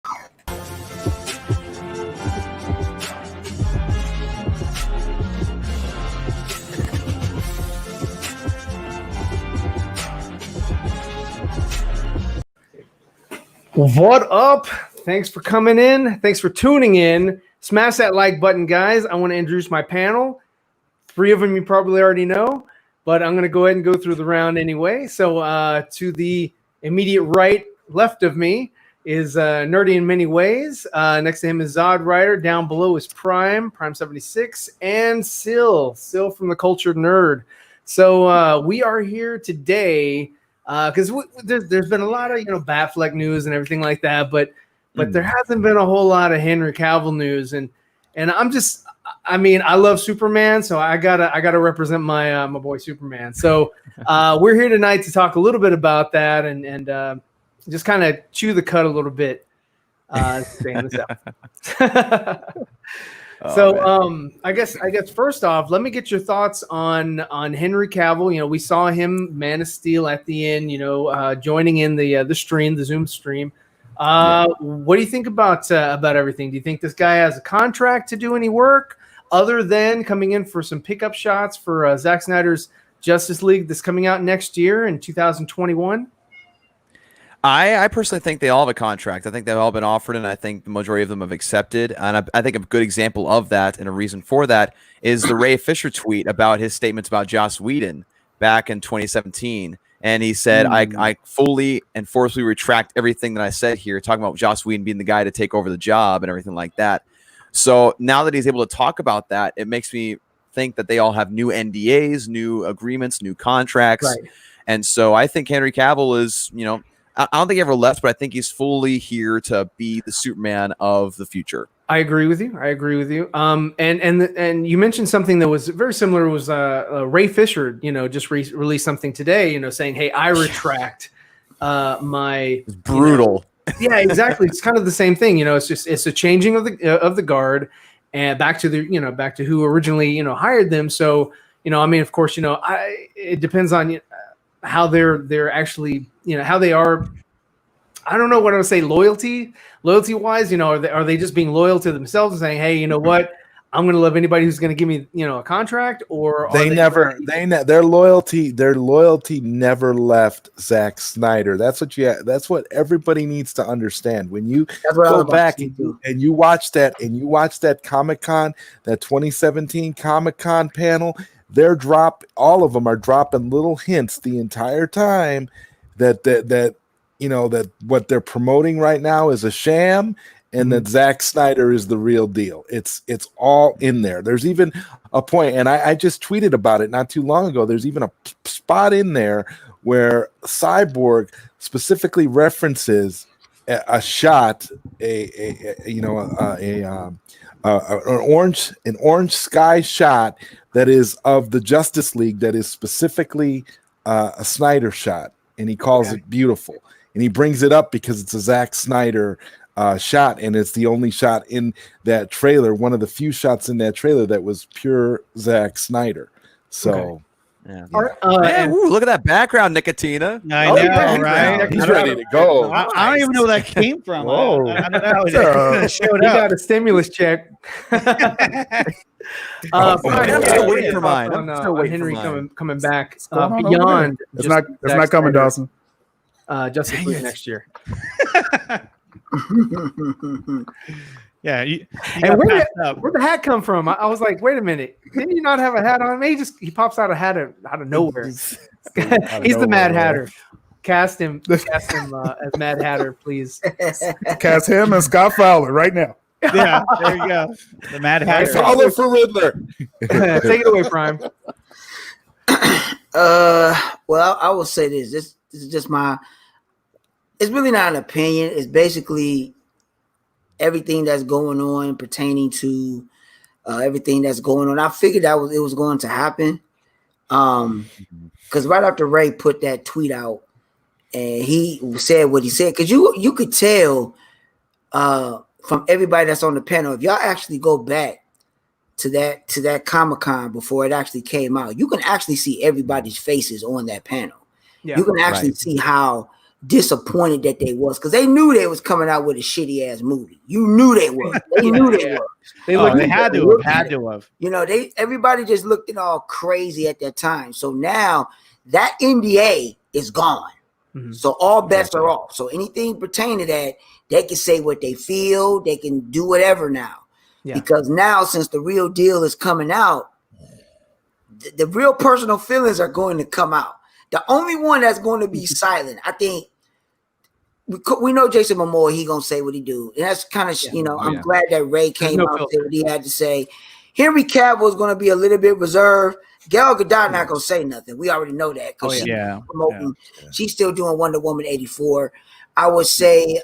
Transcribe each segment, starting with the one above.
What up? Thanks for coming in. Thanks for tuning in. Smash that like button, guys. I want to introduce my panel. 3 of them you probably already know, but I'm going to go ahead and go through the round anyway. So to the immediate left of me is Nerdy in Many Ways. Next to him is Zod Rider. Down below is Prime 76, and Sil from the Cultured Nerd. So we are here today because there's been a lot of Batfleck news and everything like that, but there hasn't been a whole lot of Henry Cavill news, and I love Superman, so I gotta represent my boy Superman. So we're here tonight to talk a little bit about that and just kind of chew the cud a little bit. Saying this out. I guess first off, let me get your thoughts on Henry Cavill. We saw him Man of Steel at the end, joining in the stream, the Zoom stream. What do you think about everything? Do you think this guy has a contract to do any work other than coming in for some pickup shots for Zack Snyder's Justice League that's coming out next year in 2021? I personally think they all have a contract. I think they've all been offered, and I think the majority of them have accepted. And I think a good example of that and a reason for that is the Ray Fisher tweet about his statements about Joss Whedon back in 2017. And he said, I fully and forcefully retract everything that I said here, talking about Joss Whedon being the guy to take over the job and everything like that. So now that he's able to talk about that, it makes me think that they all have new NDAs, new agreements, new contracts. Right. And so I think Henry Cavill is, I don't think he ever left, but I think he's fully here to be the Superman of the future. I agree with you. And you mentioned something that was very similar. Was Ray Fisher? just released something today. Saying, "Hey, I retract my." It's brutal. Yeah, exactly. It's kind of the same thing. It's a changing of the guard, and back to back to who originally hired them. So of course, it depends on how they're actually how they are. I don't know what I would say loyalty wise, are they just being loyal to themselves and saying, hey, you know what, I'm going to love anybody who's going to give me, a contract, or their loyalty never left Zack Snyder. That's what everybody needs to understand. When you go back and you watch that Comic-Con, that 2017 Comic-Con panel, all of them are dropping little hints the entire time that what they're promoting right now is a sham, and that Zack Snyder is the real deal. It's all in there. There's even a point, and I just tweeted about it not too long ago. There's even a spot in there where Cyborg specifically references a shot, an orange sky shot that is of the Justice League that is specifically a Snyder shot, and he calls it beautiful. And he brings it up because it's a Zack Snyder shot, and it's the only shot in that trailer, one of the few shots in that trailer that was pure Zack Snyder. So, look at that background, Nicotina. I know, right? He's ready to go. I don't even know where that came from. Whoa. I don't know. He got a stimulus check. I'm still waiting for mine. Henry coming back beyond. It's not coming, Dawson. Justice League next year. Yeah, and where'd the hat come from? I was like, wait a minute, didn't you not have a hat on? He pops out a hat out of nowhere. He's the Mad Hatter. Cast him as Mad Hatter, please. Cast him and Scott Fowler right now. Yeah, there you go. The Mad Hatter. Fowler for Riddler. Take it away, Prime. Well, I will say this. This is just it's really not an opinion. It's basically everything that's going on pertaining to everything that's going on. I figured it was going to happen. Because right after Ray put that tweet out and he said what he said, because you could tell from everybody that's on the panel, if y'all actually go back to that Comic-Con before it actually came out, you can actually see everybody's faces on that panel. Yeah, you can actually see how disappointed that they was, because they knew they was coming out with a shitty ass movie. You knew they was. They knew they was. They had to have. You know, everybody just looked all crazy at that time. So now that NDA is gone. Mm-hmm. So all bets are off. So anything pertaining to that, they can say what they feel. They can do whatever now. Yeah. Because now, since the real deal is coming out, the real personal feelings are going to come out. The only one that's going to be silent, I think, we know Jason Momoa, he going to say what he do. And that's kind of, I'm glad that Ray came out and said what he had to say. Henry Cavill is going to be a little bit reserved. Gal Gadot not going to say nothing. We already know that because she's still doing Wonder Woman 84. I would say,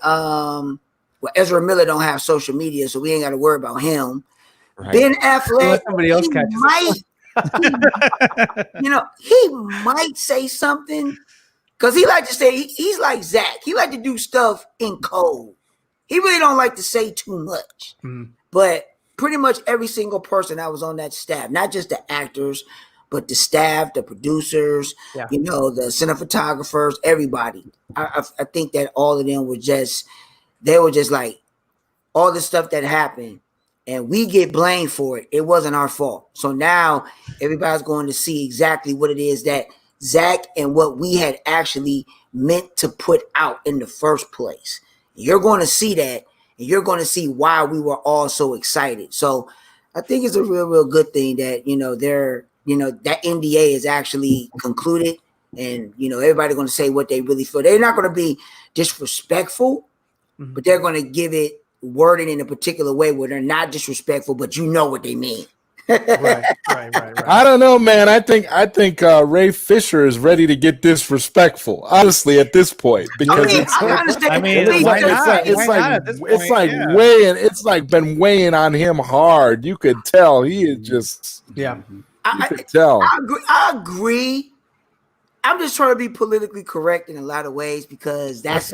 Ezra Miller don't have social media, so we ain't got to worry about him. Right. Ben Affleck, somebody else might, he might say something because he like to say he's like Zach. He like to do stuff in code. He really don't like to say too much. Mm-hmm. But pretty much every single person that was on that staff, not just the actors, but the staff, the producers, the cinematographers, everybody. I think that all of them were just like all the stuff that happened. And we get blamed for it. It wasn't our fault. So now everybody's going to see exactly what it is that Zach and what we had actually meant to put out in the first place. You're going to see that, and you're going to see why we were all so excited. So I think it's a real, real good thing that, that NDA is actually concluded, and, everybody's going to say what they really feel. They're not going to be disrespectful, but they're going to give it wording in a particular way where they're not disrespectful, but you know what they mean. right. I don't know, man. I think Ray Fisher is ready to get disrespectful, honestly, at this point, because it's like been weighing on him hard. You could tell he is just I could tell. I agree. I'm just trying to be politically correct in a lot of ways because that's.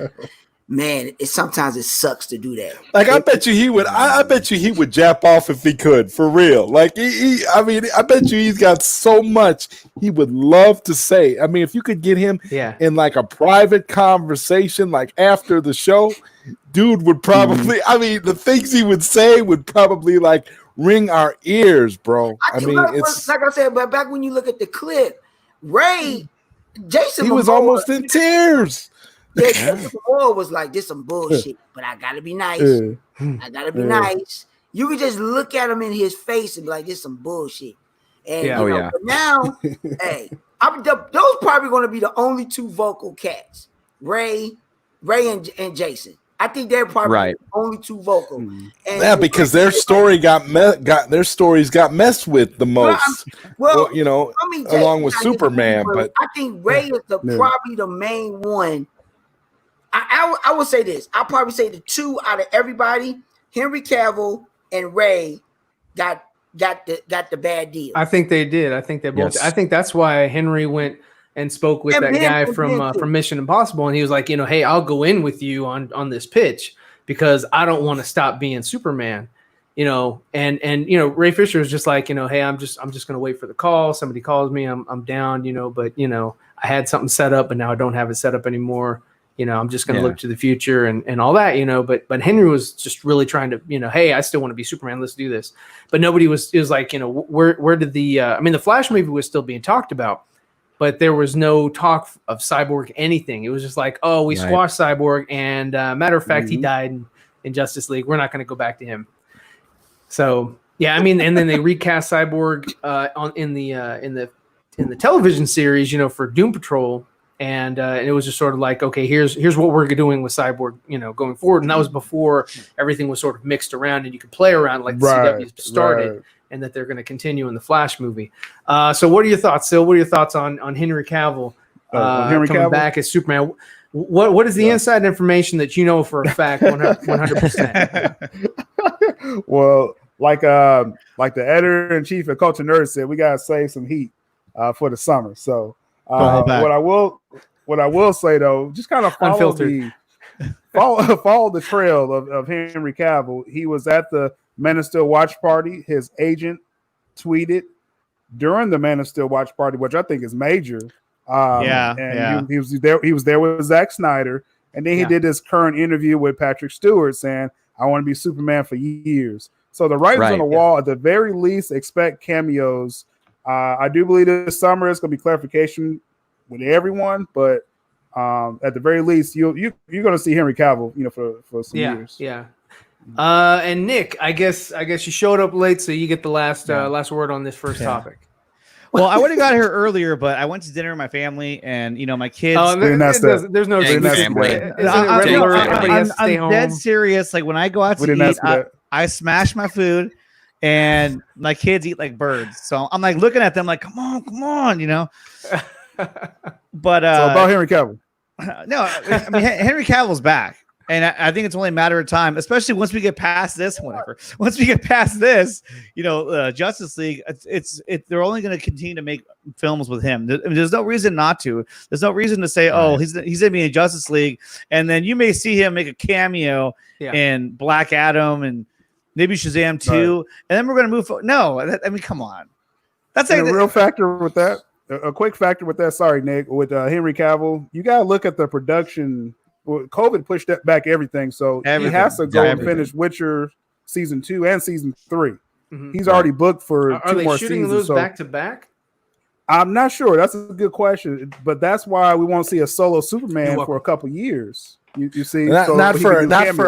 Man, sometimes it sucks to do that. Like I bet you he would. I bet you he would jap off if he could, for real. Like I bet you he's got so much he would love to say. I mean, if you could get him in like a private conversation, like after the show, dude would probably. I mean, the things he would say would probably like ring our ears, bro. I mean, it's like I said, but back when you look at the clip, Jason, he was almost in tears. Yeah, Moore was like, "This some bullshit," but I gotta be nice. I gotta be nice. You could just look at him in his face and be like, "This some bullshit." And but now, hey, those probably going to be the only two vocal cats, Ray and Jason. I think they're probably the only two vocal. And because their story got messed with the most. Along with Superman, but I think Ray is probably the main one. I would say this. I'll probably say the two out of everybody, Henry Cavill and Ray got the bad deal. I think they did. I think they both. Yes. I think that's why Henry went and spoke with that guy from Mission Impossible, and he was like, hey, I'll go in with you on this pitch because I don't want to stop being Superman. And Ray Fisher is just like, hey, I'm just going to wait for the call. Somebody calls me, I'm down, but I had something set up, but now I don't have it set up anymore. I'm just going to look to the future and all that, but Henry was just really trying to, hey, I still want to be Superman. Let's do this. But nobody was like, where did the Flash movie was still being talked about, but there was no talk of Cyborg anything. It was just like, oh, we squashed Cyborg. And matter of fact, he died in Justice League. We're not going to go back to him. So, and then they recast Cyborg in the television series, for Doom Patrol. And it was just sort of like, okay, here's what we're doing with Cyborg, going forward. And that was before everything was sort of mixed around and you could play around like the CW started and that they're going to continue in the Flash movie. So what are your thoughts, Sil? What are your thoughts on Henry Cavill coming back as Superman? What is the inside information that you know for a fact 100%? Well, like the editor-in-chief of Culture Nerd said, we got to save some heat for the summer. So what I will say though, just kind of follow the trail of Henry Cavill. He was at the Man of Steel watch party. His agent tweeted during the Man of Steel watch party, which I think is major, He was there. He was there with Zack Snyder, and then he did this current interview with Patrick Stewart saying, "I want to be Superman for years." So the writers on the wall, at the very least, expect cameos. I do believe this summer it's going to be clarification with everyone, but at the very least, you're going to see Henry Cavill, for some years. Yeah. And Nick, I guess you showed up late, so you get the last word on this first topic. Well, I would have got here earlier, but I went to dinner with my family, and my kids. There's no family. I'm dead serious. Like when I go out to eat, I smash my food, and my kids eat like birds. So I'm like looking at them, like, come on. But so about Henry Cavill. No, I mean Henry Cavill's back. And I think it's only a matter of time, especially once we get past this. Once we get past this, Justice League, they're only going to continue to make films with him. There's no reason not to. There's no reason to say, oh, he's going to be in Justice League, and then you may see him make a cameo in Black Adam and maybe Shazam 2, and then we're going to move forward. No, I mean, come on. That's like a real factor with that. A quick factor with that. Sorry, Nick. With Henry Cavill, you got to look at the production. Well, COVID pushed that back everything, so he has to go and finish Witcher season 2 and season 3. Mm-hmm. He's already booked for two more seasons. Are they shooting those back to back? I'm not sure. That's a good question, but that's why we won't see a solo Superman for a couple years. You see, not for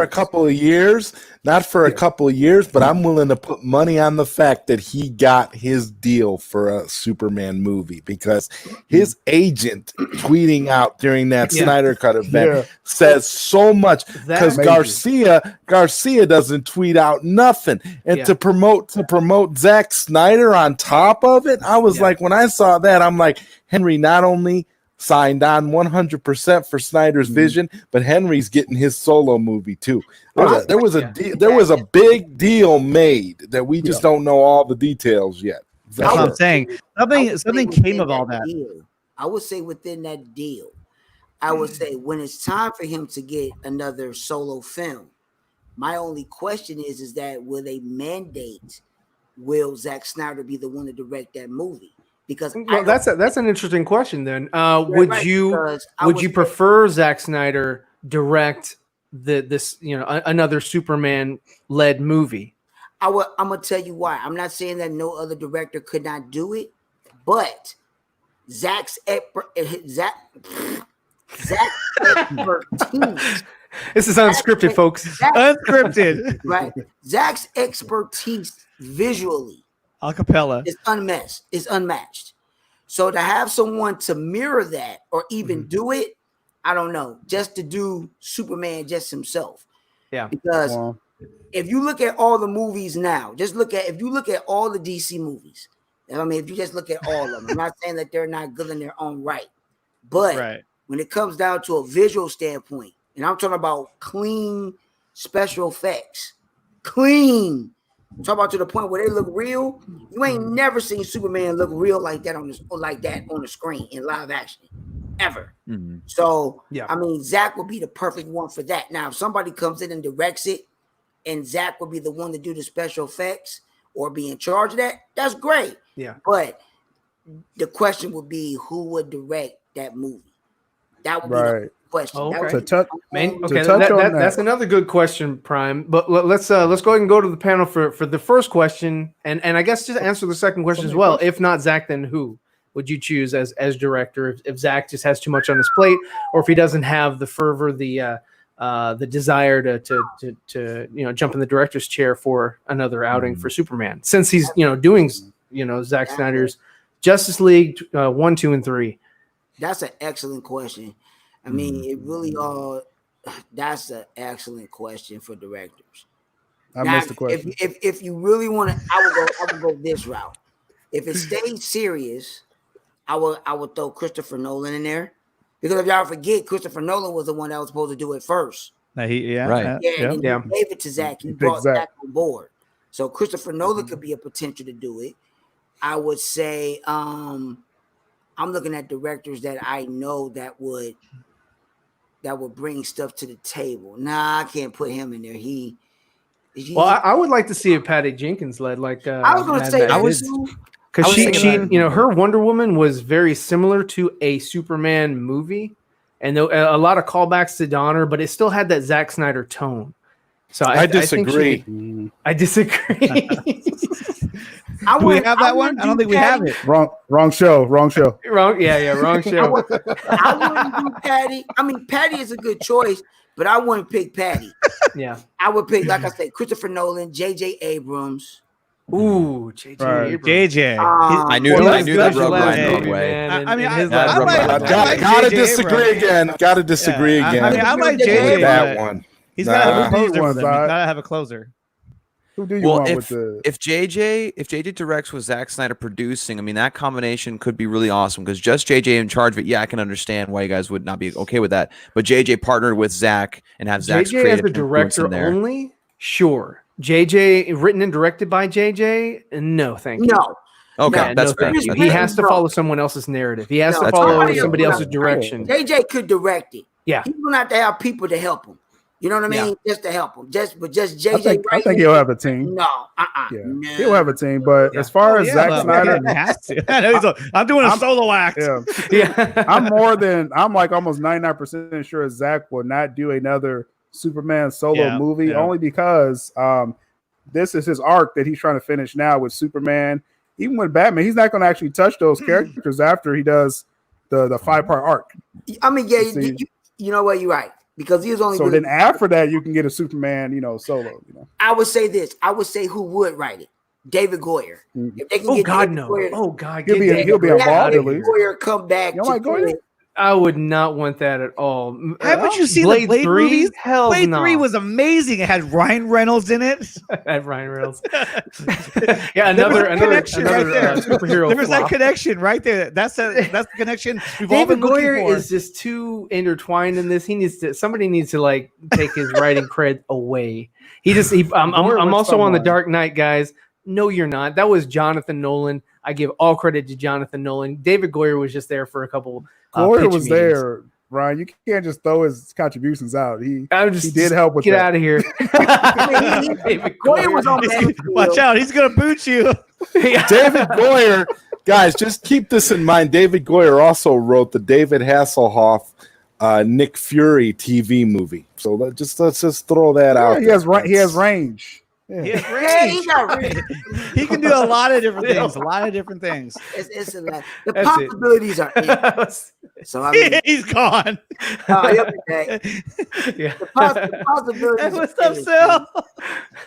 a couple of years, but I'm willing to put money on the fact that he got his deal for a Superman movie because his agent tweeting out during that Snyder Cut event says so much because Garcia doesn't tweet out nothing, and to promote Zack Snyder on top of it, I was like, when I saw that, I'm like, Henry not only signed on 100% for Snyder's vision, but Henry's getting his solo movie too. There was a big deal made that we just don't know all the details yet. That's what I'm saying. Something came of all that. I would say within that deal, I would say when it's time for him to get another solo film, my only question is that will they mandate will Zack Snyder be the one to direct that movie? Because that's an interesting question. Then would you prefer Zack Snyder direct this another Superman led movie? I'm gonna tell you why. I'm not saying that no other director could not do it, but Zack's expertise. This is unscripted, folks. Unscripted, right? Zack's expertise visually. Acapella. It's unmatched. So to have someone to mirror that or even do it, I don't know. Just to do Superman just himself. Yeah. Because if you look at all the movies now, if you look at all the DC movies, I mean, if you just look at all of them, I'm not saying that they're not good in their own right. But when it comes down to a visual standpoint, and I'm talking about clean special effects, talk about to the point where they look real. You ain't never seen Superman look real like that on the screen in live action, ever. Mm-hmm. So I mean, Zack would be the perfect one for that. Now, if somebody comes in and directs it, and Zack would be the one to do the special effects or be in charge of that, that's great. Yeah. But the question would be who would direct that movie? That would be the question. Oh, okay. That that's another good question, Prime. But let's go ahead and go to the panel for the first question, and I guess just answer the second question as well. If not Zack, then who would you choose as director? If Zack just has too much on his plate, or if he doesn't have the fervor, the desire to jump in the director's chair for another outing for Superman, since he's doing Zack Snyder's Justice League 1, 2, and 3. That's an excellent question. I mean, it really that's an excellent question for directors. I missed the question. If you really want to, I would go this route. If it stays serious, I would throw Christopher Nolan in there. Because if y'all forget, Christopher Nolan was the one that was supposed to do it first. He gave it to Zack. He brought Zack on board. So Christopher Nolan could be a potential to do it. I would say I'm looking at directors that I know that would bring stuff to the table. Nah, I can't put him in there. I would like to see a Patty Jenkins led, like I was going to say because she her Wonder Woman was very similar to a Superman movie, and a lot of callbacks to Donner, but it still had that Zack Snyder tone. So I disagree. I disagree. Do we have that one? I don't think we have it. Wrong show. Wrong show. I wouldn't do Patty. I mean, Patty is a good choice, but I wouldn't pick Patty. Yeah, I would pick, like I said, Christopher Nolan, J.J. Abrams. Ooh, J.J. Abrams. JJ. I knew that rubbed Ryan the wrong way. Gotta disagree again. Gotta disagree again. I mean, I like JJ that one. He's got to have a closer for them. He's got to have a closer. Who do you want with the? If JJ directs with Zack Snyder producing, I mean that combination could be really awesome because just JJ in charge of it. Yeah, I can understand why you guys would not be okay with that. But JJ partnered with Zack and have Zack's JJ as the director only. Sure, JJ written and directed by JJ. No, thank you. No. Okay, that's fair. He has to follow someone else's narrative. He has to follow somebody else's direction. JJ could direct it. Yeah, he's gonna have to have people to help him. You know what I mean? Yeah. Just to help him. Just JJ. I think he'll have a team. No. No. He'll have a team. But as far as Zack Snyder, has to. I'm doing a solo act. Yeah. I'm like almost 99% sure Zack will not do another Superman solo movie only because this is his arc that he's trying to finish now with Superman. Even with Batman, he's not going to actually touch those characters after he does the 5-part arc. I mean, you know what? You're right. Because he was only. So then after that, you can get a Superman, solo. I would say this. I would say who would write it? David Goyer. If they can get David Goyer, he'll be involved. David Goyer come back. I would not want that at all. Haven't you seen the Blade movies? Hell Blade no. 3 was amazing. It had Ryan Reynolds in it. Ryan Reynolds. Yeah, another connection right there. Superhero. There was that connection right there. That's the connection. David Goyer is just too intertwined in this. Somebody needs to like take his writing cred away. I'm also on the Dark Knight, guys. No, you're not. That was Jonathan Nolan. I give all credit to Jonathan Nolan. David Goyer was just there for a couple. Goyer was there, Ryan. You can't just throw his contributions out. He did help with get that. Out of here. Goyer was on that. Watch out. He's going to boot you. David Goyer, guys, just keep this in mind. David Goyer also wrote the David Hasselhoff Nick Fury TV movie. So let's just throw that out. He has range. Yeah. He can do a lot of different things. It's a lot. The possibilities are endless. So I mean, he's gone. The possibilities. What's up, Sal?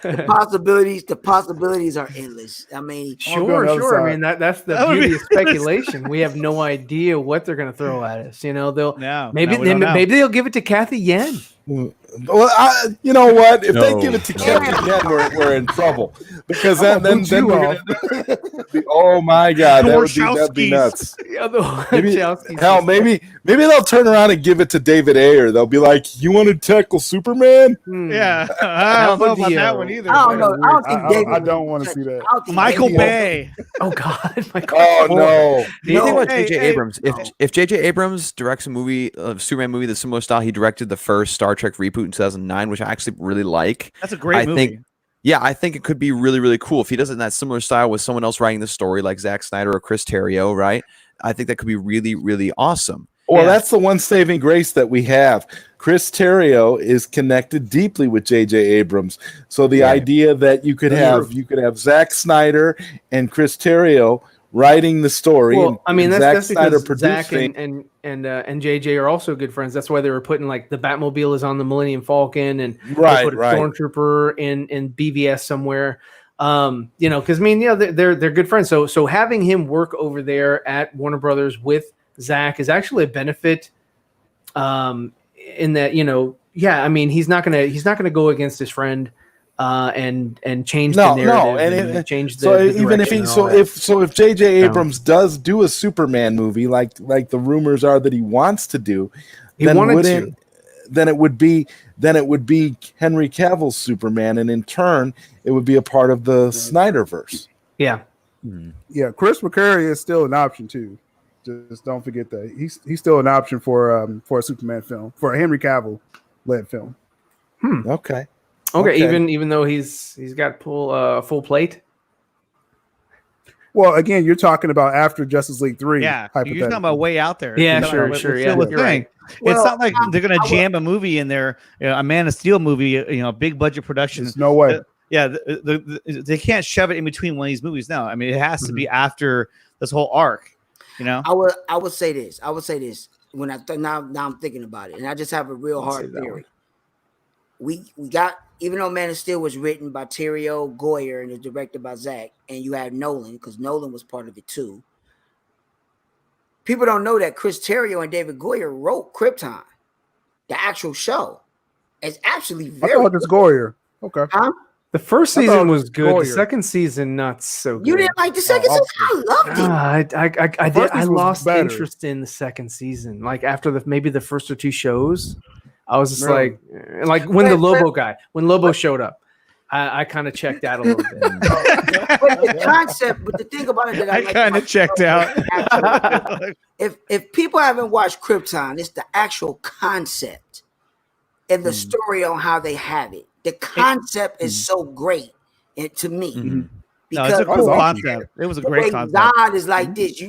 The possibilities are endless. I mean, sure. I mean that's the beauty of speculation. We have no idea what they're going to throw at us. Maybe they'll give it to Kathy Yen. Well, you know what? If they give it to Kevin, then we're in trouble because then we're gonna oh my god, that'd be nuts. Maybe they'll turn around and give it to David Ayer. They'll be like, "You want to tackle Superman?" Yeah, I don't know about that one either. I don't know. I don't want to see that. Michael Bay. Oh god, Oh no. Do you think about J.J. Abrams? If J.J. Abrams directs a Superman movie, the similar style he directed the first Star Trek reboot in 2009, which I actually really like. That's a great movie. I think it could be really, really cool if he does it in that similar style with someone else writing the story, like Zack Snyder or Chris Terrio, right? I think that could be really, really awesome. Well, that's the one saving grace that we have. Chris Terrio is connected deeply with J.J. Abrams. So the idea that you could have Zack Snyder and Chris Terrio writing the story. Well, I mean, that's Snyder because Zack and JJ are also good friends. That's why they were putting like the Batmobile is on the Millennium Falcon, and they put a Stormtrooper in BVS somewhere. Because they're good friends. So having him work over there at Warner Brothers with Zack is actually a benefit. In that he's not gonna go against his friend. And change the narrative. And change the even if J.J. Abrams does do a Superman movie like the rumors are that he wants to do, then it would be Henry Cavill's Superman, and in turn it would be a part of the Snyderverse. Yeah, Chris McCurry is still an option too. Just don't forget that he's still an option for a Superman film, for a Henry Cavill led film. Okay, even though he's got full plate. Well, again, you're talking about after Justice League 3. Yeah, you're talking about way out there. Yeah, Sure. Yeah, you're right. Well, it's not like they're going to jam a movie in there, a Man of Steel movie, a big budget production. There's no way. They can't shove it in between one of these movies. No, I mean it has to be after this whole arc. I would say this. When now I'm thinking about it, and I just have a real hard theory. We got, even though Man of Steel was written by Terrio Goyer and is directed by Zach, and you had Nolan, because Nolan was part of it too. People don't know that Chris Terrio and David Goyer wrote Krypton, the actual show. It's actually very. I thought it's Goyer. Okay. Huh? The first season was good. Goyer. The second season, not so good. You didn't like the second season? I loved it. I lost interest in the second season. Like after maybe the first or two shows, I was just like when Lobo showed up, I kind of checked out a little bit. But the concept, but the thing about it that I kind of checked out. If people haven't watched Krypton, it's the actual concept and the story on how they have it. The concept is so great to me. Because it's a cool concept. It was a great concept. Zod is like this.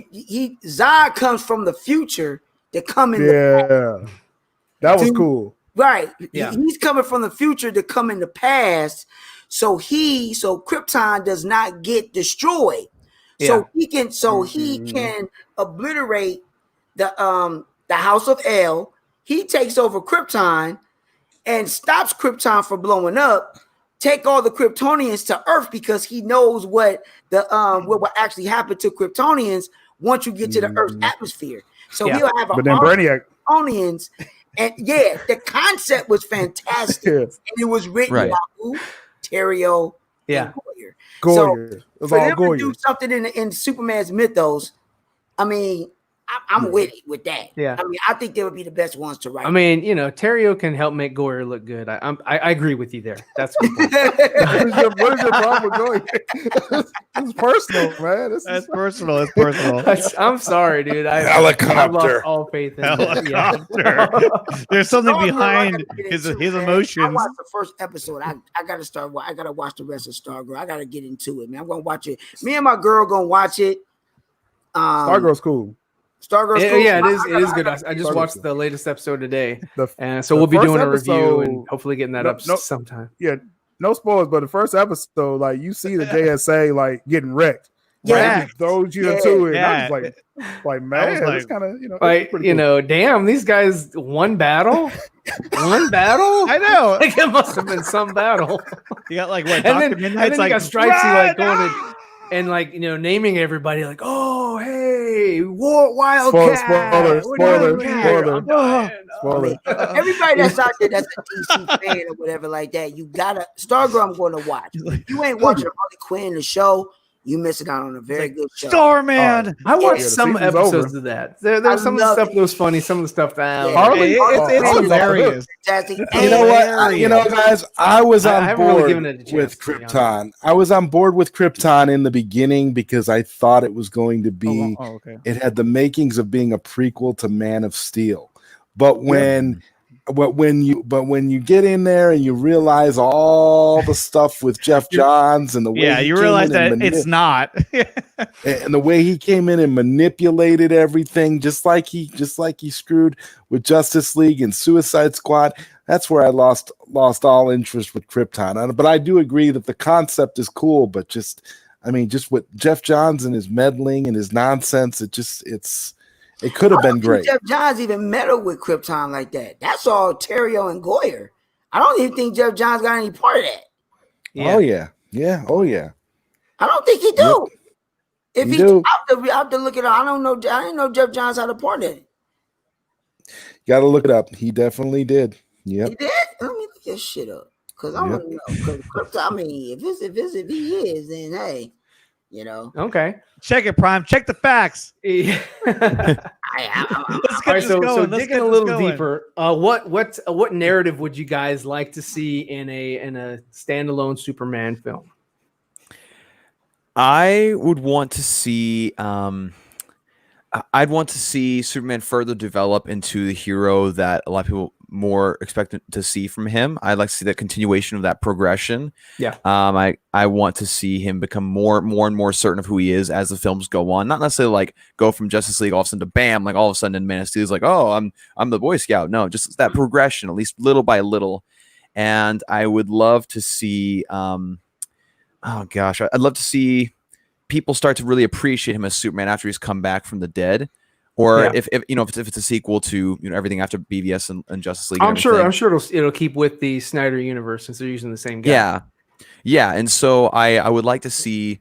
Zod comes from the future to come in. That was cool. Right. Yeah. He's coming from the future to come in the past. So Krypton does not get destroyed. Yeah. He can obliterate the House of El. He takes over Krypton and stops Krypton from blowing up, take all the Kryptonians to Earth, because he knows what will actually happen to Kryptonians once you get to the Earth's atmosphere. So he'll have Kryptonians. And the concept was fantastic. And it was written by who? Terrio and Goyer. So for them to do something in Superman's mythos, I mean, I'm with it with that. Yeah, I mean, I think they would be the best ones to write. I mean, Terrio can help make Goyer look good. I agree with you there. That's what is your problem with Goyer? It's personal, man. That's personal. It's personal. I'm sorry, dude. Helicopter. I lost all faith in Helicopter. There's something behind his emotions. I watched the first episode. I gotta start. I gotta watch the rest of Stargirl. I gotta get into it, man. I'm gonna watch it. Me and my girl gonna watch it. Stargirl's cool. Stargirl's cool. Yeah, it is good. I just watched the latest episode today, and so we'll be doing a review and hopefully getting that up sometime. Yeah, no spoilers, but the first episode, like you see the JSA like getting wrecked. Yeah, right? Throws you into it. Yeah. I was like, man, it's kind of damn, these guys won battle. One battle? I know. Like it must have been some battle. You got like what? And then you got Stripesy going and naming everybody like, oh hey, Wildcat. Spoiler. Everybody that's out there that's a DC fan or whatever like that, you gotta Stargirl. I'm going to watch. If you ain't watching Harley Quinn the show, you missing out on a very good show. Starman. I watched some episodes of that. There's some of the stuff that was funny, some of the stuff that it's hilarious. You know what? You know, guys, I was on board with Krypton. I was on board with Krypton in the beginning because I thought it was going to be. It had the makings of being a prequel to Man of Steel, but when you get in there and you realize all the stuff with Jeff Johns and the way you realize that it's not, and the way he came in and manipulated everything, just like he screwed with Justice League and Suicide Squad. That's where I lost all interest with Krypton. But I do agree that the concept is cool, but just with Jeff Johns and his meddling and his nonsense, it could have been great. Jeff Johns even meddled with Krypton like that. That's all Terrio and Goyer. I don't even think Jeff Johns got any part of that. Yeah. Oh yeah. I don't think he do. If he do, I have to look it up. I don't know. I didn't know Jeff Johns had a part in it. You got to look it up. He definitely did. Yeah. He did. Let me look this shit up because I want to know. Because Krypton. I mean, if he is, then hey. Okay. Check it, Prime. Check the facts. Let's get this going. So digging a little deeper, what narrative would you guys like to see in a standalone Superman film? I would want to see. I'd want to see Superman further develop into the hero that a lot of people more expected to see from him. I'd like to see that continuation of that progression. Yeah. I want to see him become more and more certain of who he is as the films go on. Not necessarily like go from Justice League all of a sudden to bam, like all of a sudden in Man of Steel is like, oh, I'm the Boy Scout. No, just that progression, at least little by little. And I would love to see, oh gosh, I'd love to see people start to really appreciate him as Superman after he's come back from the dead. Or if it's a sequel to everything after BVS and Justice League. I'm sure it'll keep with the Snyder universe since they're using the same guy. Yeah. And so I would like to see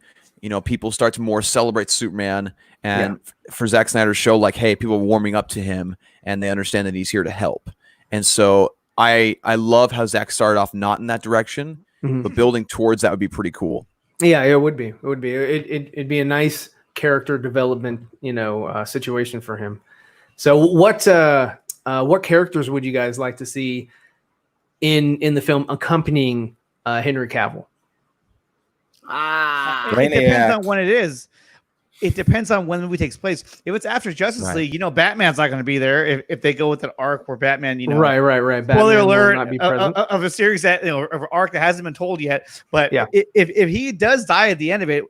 people start to more celebrate Superman, and for Zack Snyder to show like, hey, people are warming up to him and they understand that he's here to help. And so I love how Zack started off not in that direction, but building towards that would be pretty cool. Yeah, it would be. It would be. It'd be a nice character development, situation for him. So what characters would you guys like to see in the film accompanying Henry Cavill? It depends on when it is. It depends on when the movie takes place. If it's after Justice League, Batman's not going to be there. If they go with an arc where Batman, right. Spoiler alert of a series that of an arc that hasn't been told yet. But if he does die at the end of it,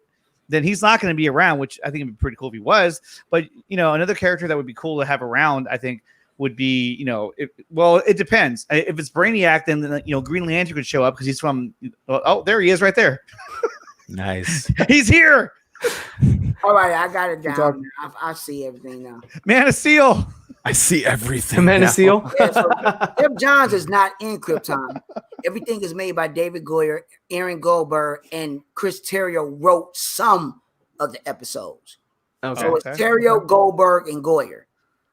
then he's not going to be around, which I think would be pretty cool if he was. But, another character that would be cool to have around, I think, would be, it depends. If it's Brainiac, then, Green Lantern could show up because he's from, there he is right there. Nice. He's here. All right, I got it down. I see everything now. Man of Steel. I see everything. Man of Steel. Yeah, so Jeff Johns is not in Krypton. Everything is made by David Goyer, Aaron Goldberg, and Chris Terrio wrote some of the episodes. Okay. So it's Terrio, Goldberg, and Goyer.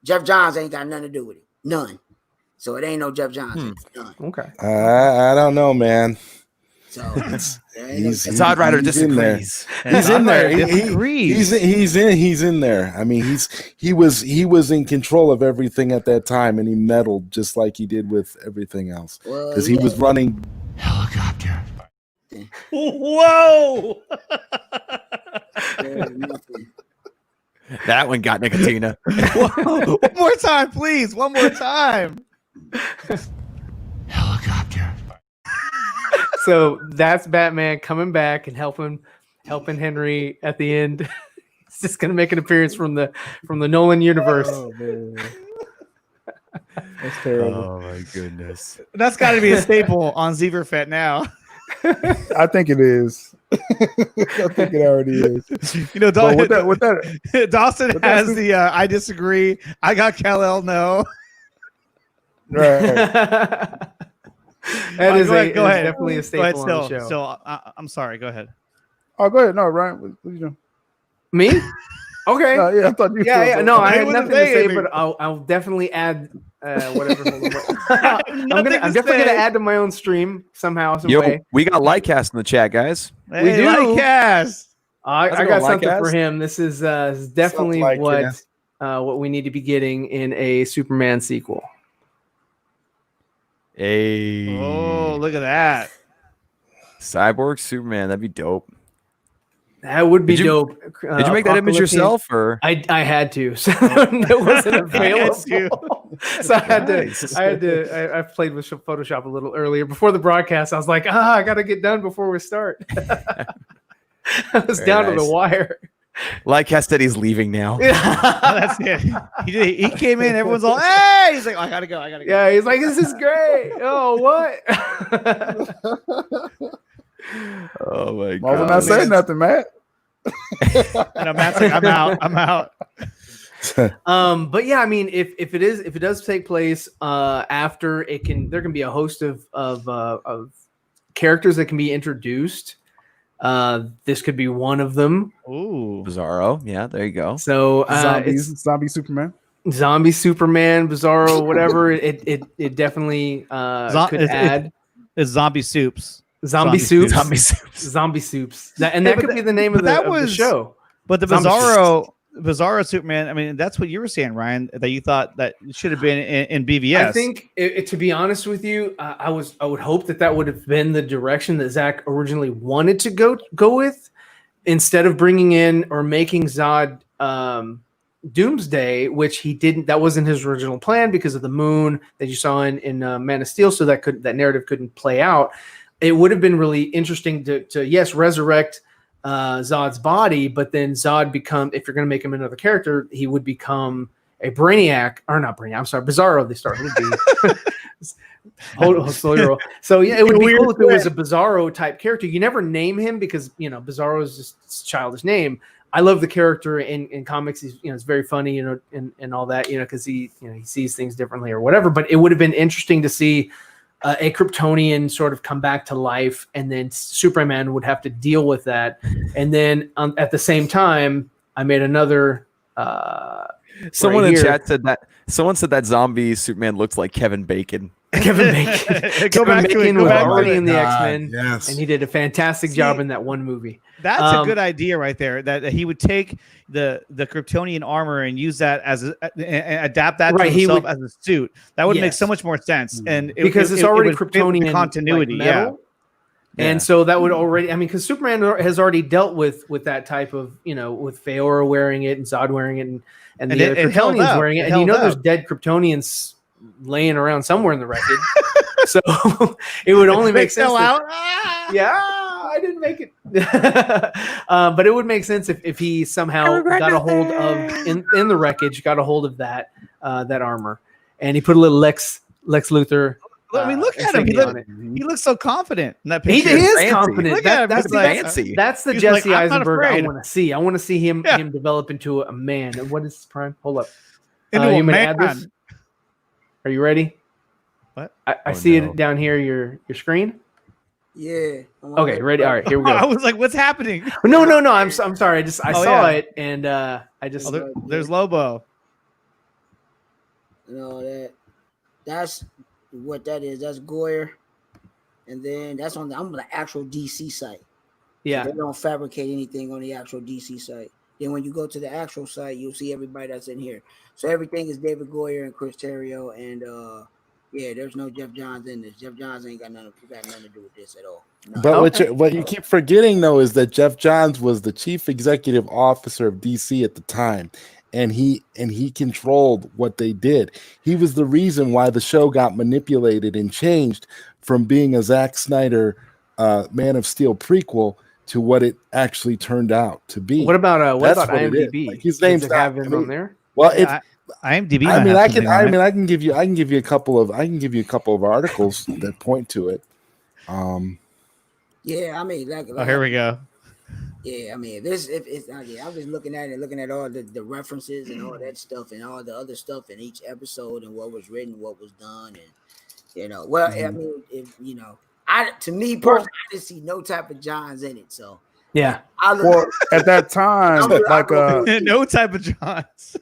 Jeff Johns ain't got nothing to do with it. None. So it ain't no Jeff Johns. None. Okay. I don't know, man. So Zod Rider disagrees. He's in there. He's in there. I mean, he was in control of everything at that time, and he meddled just like he did with everything else because he was running helicopter. Whoa! That one got Nicotina. One more time, please. One more time. Helicopter. So that's Batman coming back and helping Henry at the end. He's just gonna make an appearance from the Nolan universe. Oh, man. That's terrible. Oh my goodness. That's got to be a staple on ZEEVERFETT now. I think it is. I think it already is. Dawson has the I disagree. I got Kal-El. No. Right. That is go ahead. definitely a staple on the show. So I'm sorry. Go ahead. Oh, go ahead. No, Ryan, what are you doing? Me? Okay. Yeah, I thought you. Yeah. No, I had nothing to say, me. but I'll definitely add whatever. I'm definitely gonna add to my own stream somehow, some way. We got Lightcast in the chat, guys. We do. Lightcast. I Let's got go, something Lightcast. for him. This is definitely what we need to be getting in a Superman sequel. Hey. Oh, look at that. Cyborg Superman, that'd be dope. That would be dope. Did you make that image yourself, or I had to, so it wasn't available. So I played with Photoshop a little earlier before the broadcast. I was like, I gotta get done before we start. I was down to the wire. Like said, he's leaving now. That's it. He came in. Everyone's all, hey! He's like, I gotta go. Yeah, he's like, this is great. Oh, what? Oh my god! Well, not saying nothing, Matt. And Matt's like, I'm out. But yeah, I mean, if it does take place after there can be a host of characters that can be introduced. This could be one of them. Ooh, Bizarro. Yeah, there you go. So zombie Superman, Bizarro, whatever. It definitely could add. It's zombie soups. Zombie soups. That could be the name of the show. But the Bizarro Superman, I mean, that's what you were saying, Ryan, that you thought that it should have been in BVS. I think, to be honest with you, I would hope that would have been the direction that Zach originally wanted to go with, instead of bringing in or making Zod Doomsday, which he didn't. That wasn't his original plan because of the moon that you saw in Man of Steel. So that narrative couldn't play out. It would have been really interesting to yes, resurrect Zod's body, but then Zod if you're going to make him another character, he would become a Brainiac, or not Brainiac. I'm sorry, Bizarro. They started with So yeah, it would be cool if it was a Bizarro type character. You never name him because Bizarro is just a childish name. I love the character in comics. He's it's very funny, and all that, because he sees things differently or whatever. But it would have been interesting to see a Kryptonian sort of come back to life, and then Superman would have to deal with that. And then at the same time, I made another. Someone in chat said that. Someone said that zombie Superman looks like Kevin Bacon. Kevin Bacon. Kevin Bacon was already in the X-Men, yes, and he did a fantastic job in that one movie. That's a good idea right there. That he would take the Kryptonian armor and use that adapt that to himself as a suit. That would make so much more sense. And because it's already Kryptonian continuity, metal. Yeah. And so that would already, because Superman has already dealt with that type of, with Feora wearing it and Zod wearing it and the other Kryptonians wearing it. And there's dead Kryptonians laying around somewhere in the wreckage. So it would only make sense. Yeah, I didn't make it. But it would make sense if he somehow got a hold of, in the wreckage, got a hold of that armor. And he put a little Lex Luthor. I mean, look at him. He looks so confident in that picture. He is confident. That's fancy. That's the Jesse Eisenberg I want to see. I want to see him develop into a man. And what is his prime? Hold up. Into a man. Are you ready? What? I see it down here. Your screen. Yeah. Okay, ready. All right, here we go. I was like, "What's happening?" No. I'm sorry. I saw it, and I just. There's Lobo. That's what that is. That's Goyer, and then I'm on the actual DC site. Yeah, so they don't fabricate anything on the actual DC site. Then when you go to the actual site, you'll see everybody that's in here. So everything is David Goyer and Chris Terrio, and there's no Jeff Johns in this. Jeff Johns ain't got nothing to do with this at all. No. But what you keep forgetting though is that Jeff Johns was the chief executive officer of DC at the time. And he controlled what they did. He was the reason why the show got manipulated and changed from being a Zack Snyder Man of Steel prequel to what it actually turned out to be. What about IMDb? Like his name's have him on there. Well, it's IMDb. I can give you a couple of articles that point to it. Here we go. Yeah, I mean, I'm just looking at all the references and all that stuff and all the other stuff in each episode and what was written, what was done, and I mean, to me personally, I didn't see no type of Johns in it, so yeah. At that time, no type of Johns,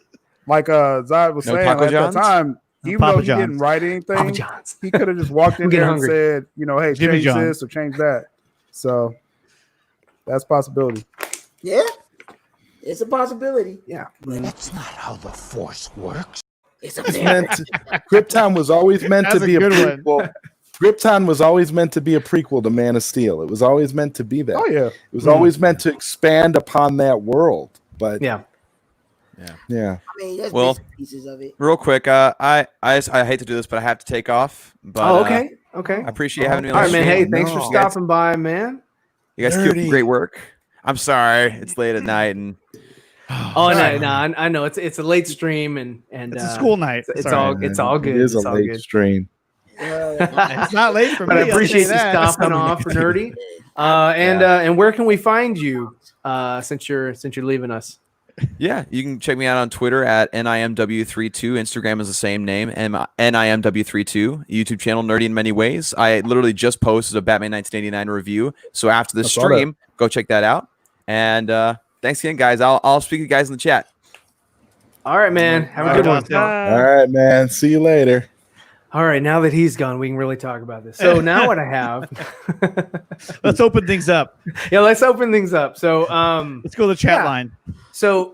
like Zod was saying, at that time, even though he didn't write anything, he could have just walked in there and said, hey, change this or change that. So. That's a possibility. Yeah, it's a possibility. Yeah, but that's not how the Force works. Krypton was always meant to be a prequel. Krypton was always meant to be a prequel to Man of Steel. It was always meant to be that. Oh yeah, it was always meant to expand upon that world. But yeah. I mean, there's pieces of it. Real quick, I hate to do this, but I have to take off. But okay. I appreciate having me. All right, man. Hey, thanks for stopping by, man. You guys keep up great work. I'm sorry, it's late at night and. I know it's a late stream and it's a school night. It's all good. It is a late stream. It's not late for me. But I appreciate you stopping off for Nerdy. And where can we find you since you're leaving us? Yeah, you can check me out on Twitter at NIMW32. Instagram is the same name, NIMW32. YouTube channel, Nerdy in Many Ways. I literally just posted a Batman 1989 review. So after the stream, go check that out. And thanks again, guys. I'll speak to you guys in the chat. All right, man. Have a good one. All right, man. See you later. All right, now that he's gone, we can really talk about this. So now what I have, let's open things up. Yeah, let's open things up. So let's go to the chat line. So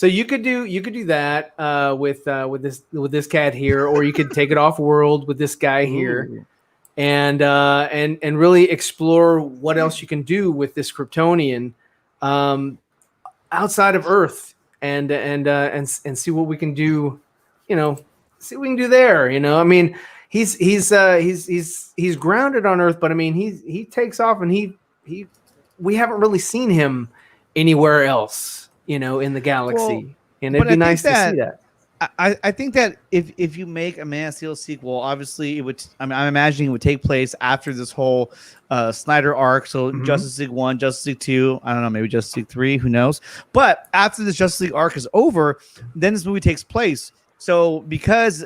you could do that with this cat here, or you could take it off world with this guy here, and really explore what else you can do with this Kryptonian outside of Earth. and see what we can do. See what we can do there. I mean, he's grounded on Earth, but I mean, he takes off, and we haven't really seen him anywhere else, in the galaxy, and it'd be nice to see that. I think that if you make a Man of Steel sequel, obviously it would. I'm imagining it would take place after this whole Snyder arc. So Justice League 1, Justice League 2, I don't know, maybe Justice League 3, who knows? But after this Justice League arc is over, then this movie takes place. So because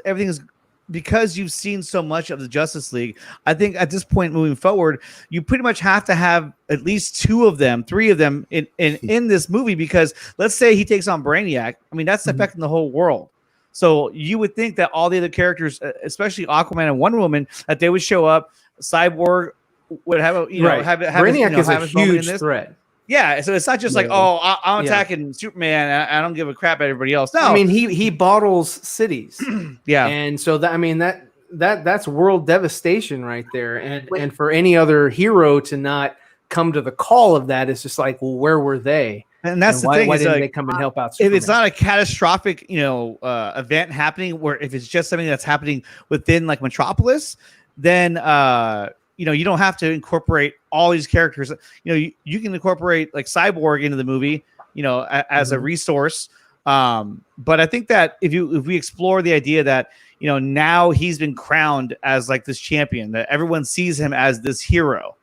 you've seen so much of the Justice League, I think at this point moving forward, you pretty much have to have at least 3 of them in this movie, because let's say he takes on Brainiac. I mean, that's affecting the whole world. So you would think that all the other characters, especially Aquaman and Wonder Woman, that they would show up. Cyborg would have Brainiac is a huge threat. Yeah, so it's not just like, I'm attacking Superman. I don't give a crap about everybody else. No, I mean he bottles cities. Yeah, and so that's world devastation right there. And for any other hero to not come to the call of that, it's just like, well, where were they? And that's the thing. Why didn't they come and help out Superman? If it's not a catastrophic, event happening, where if it's just something that's happening within like Metropolis, then you don't have to incorporate all these characters. You can incorporate like Cyborg into the movie, as a resource. But I think that if we explore the idea that now he's been crowned as like this champion, that everyone sees him as this hero,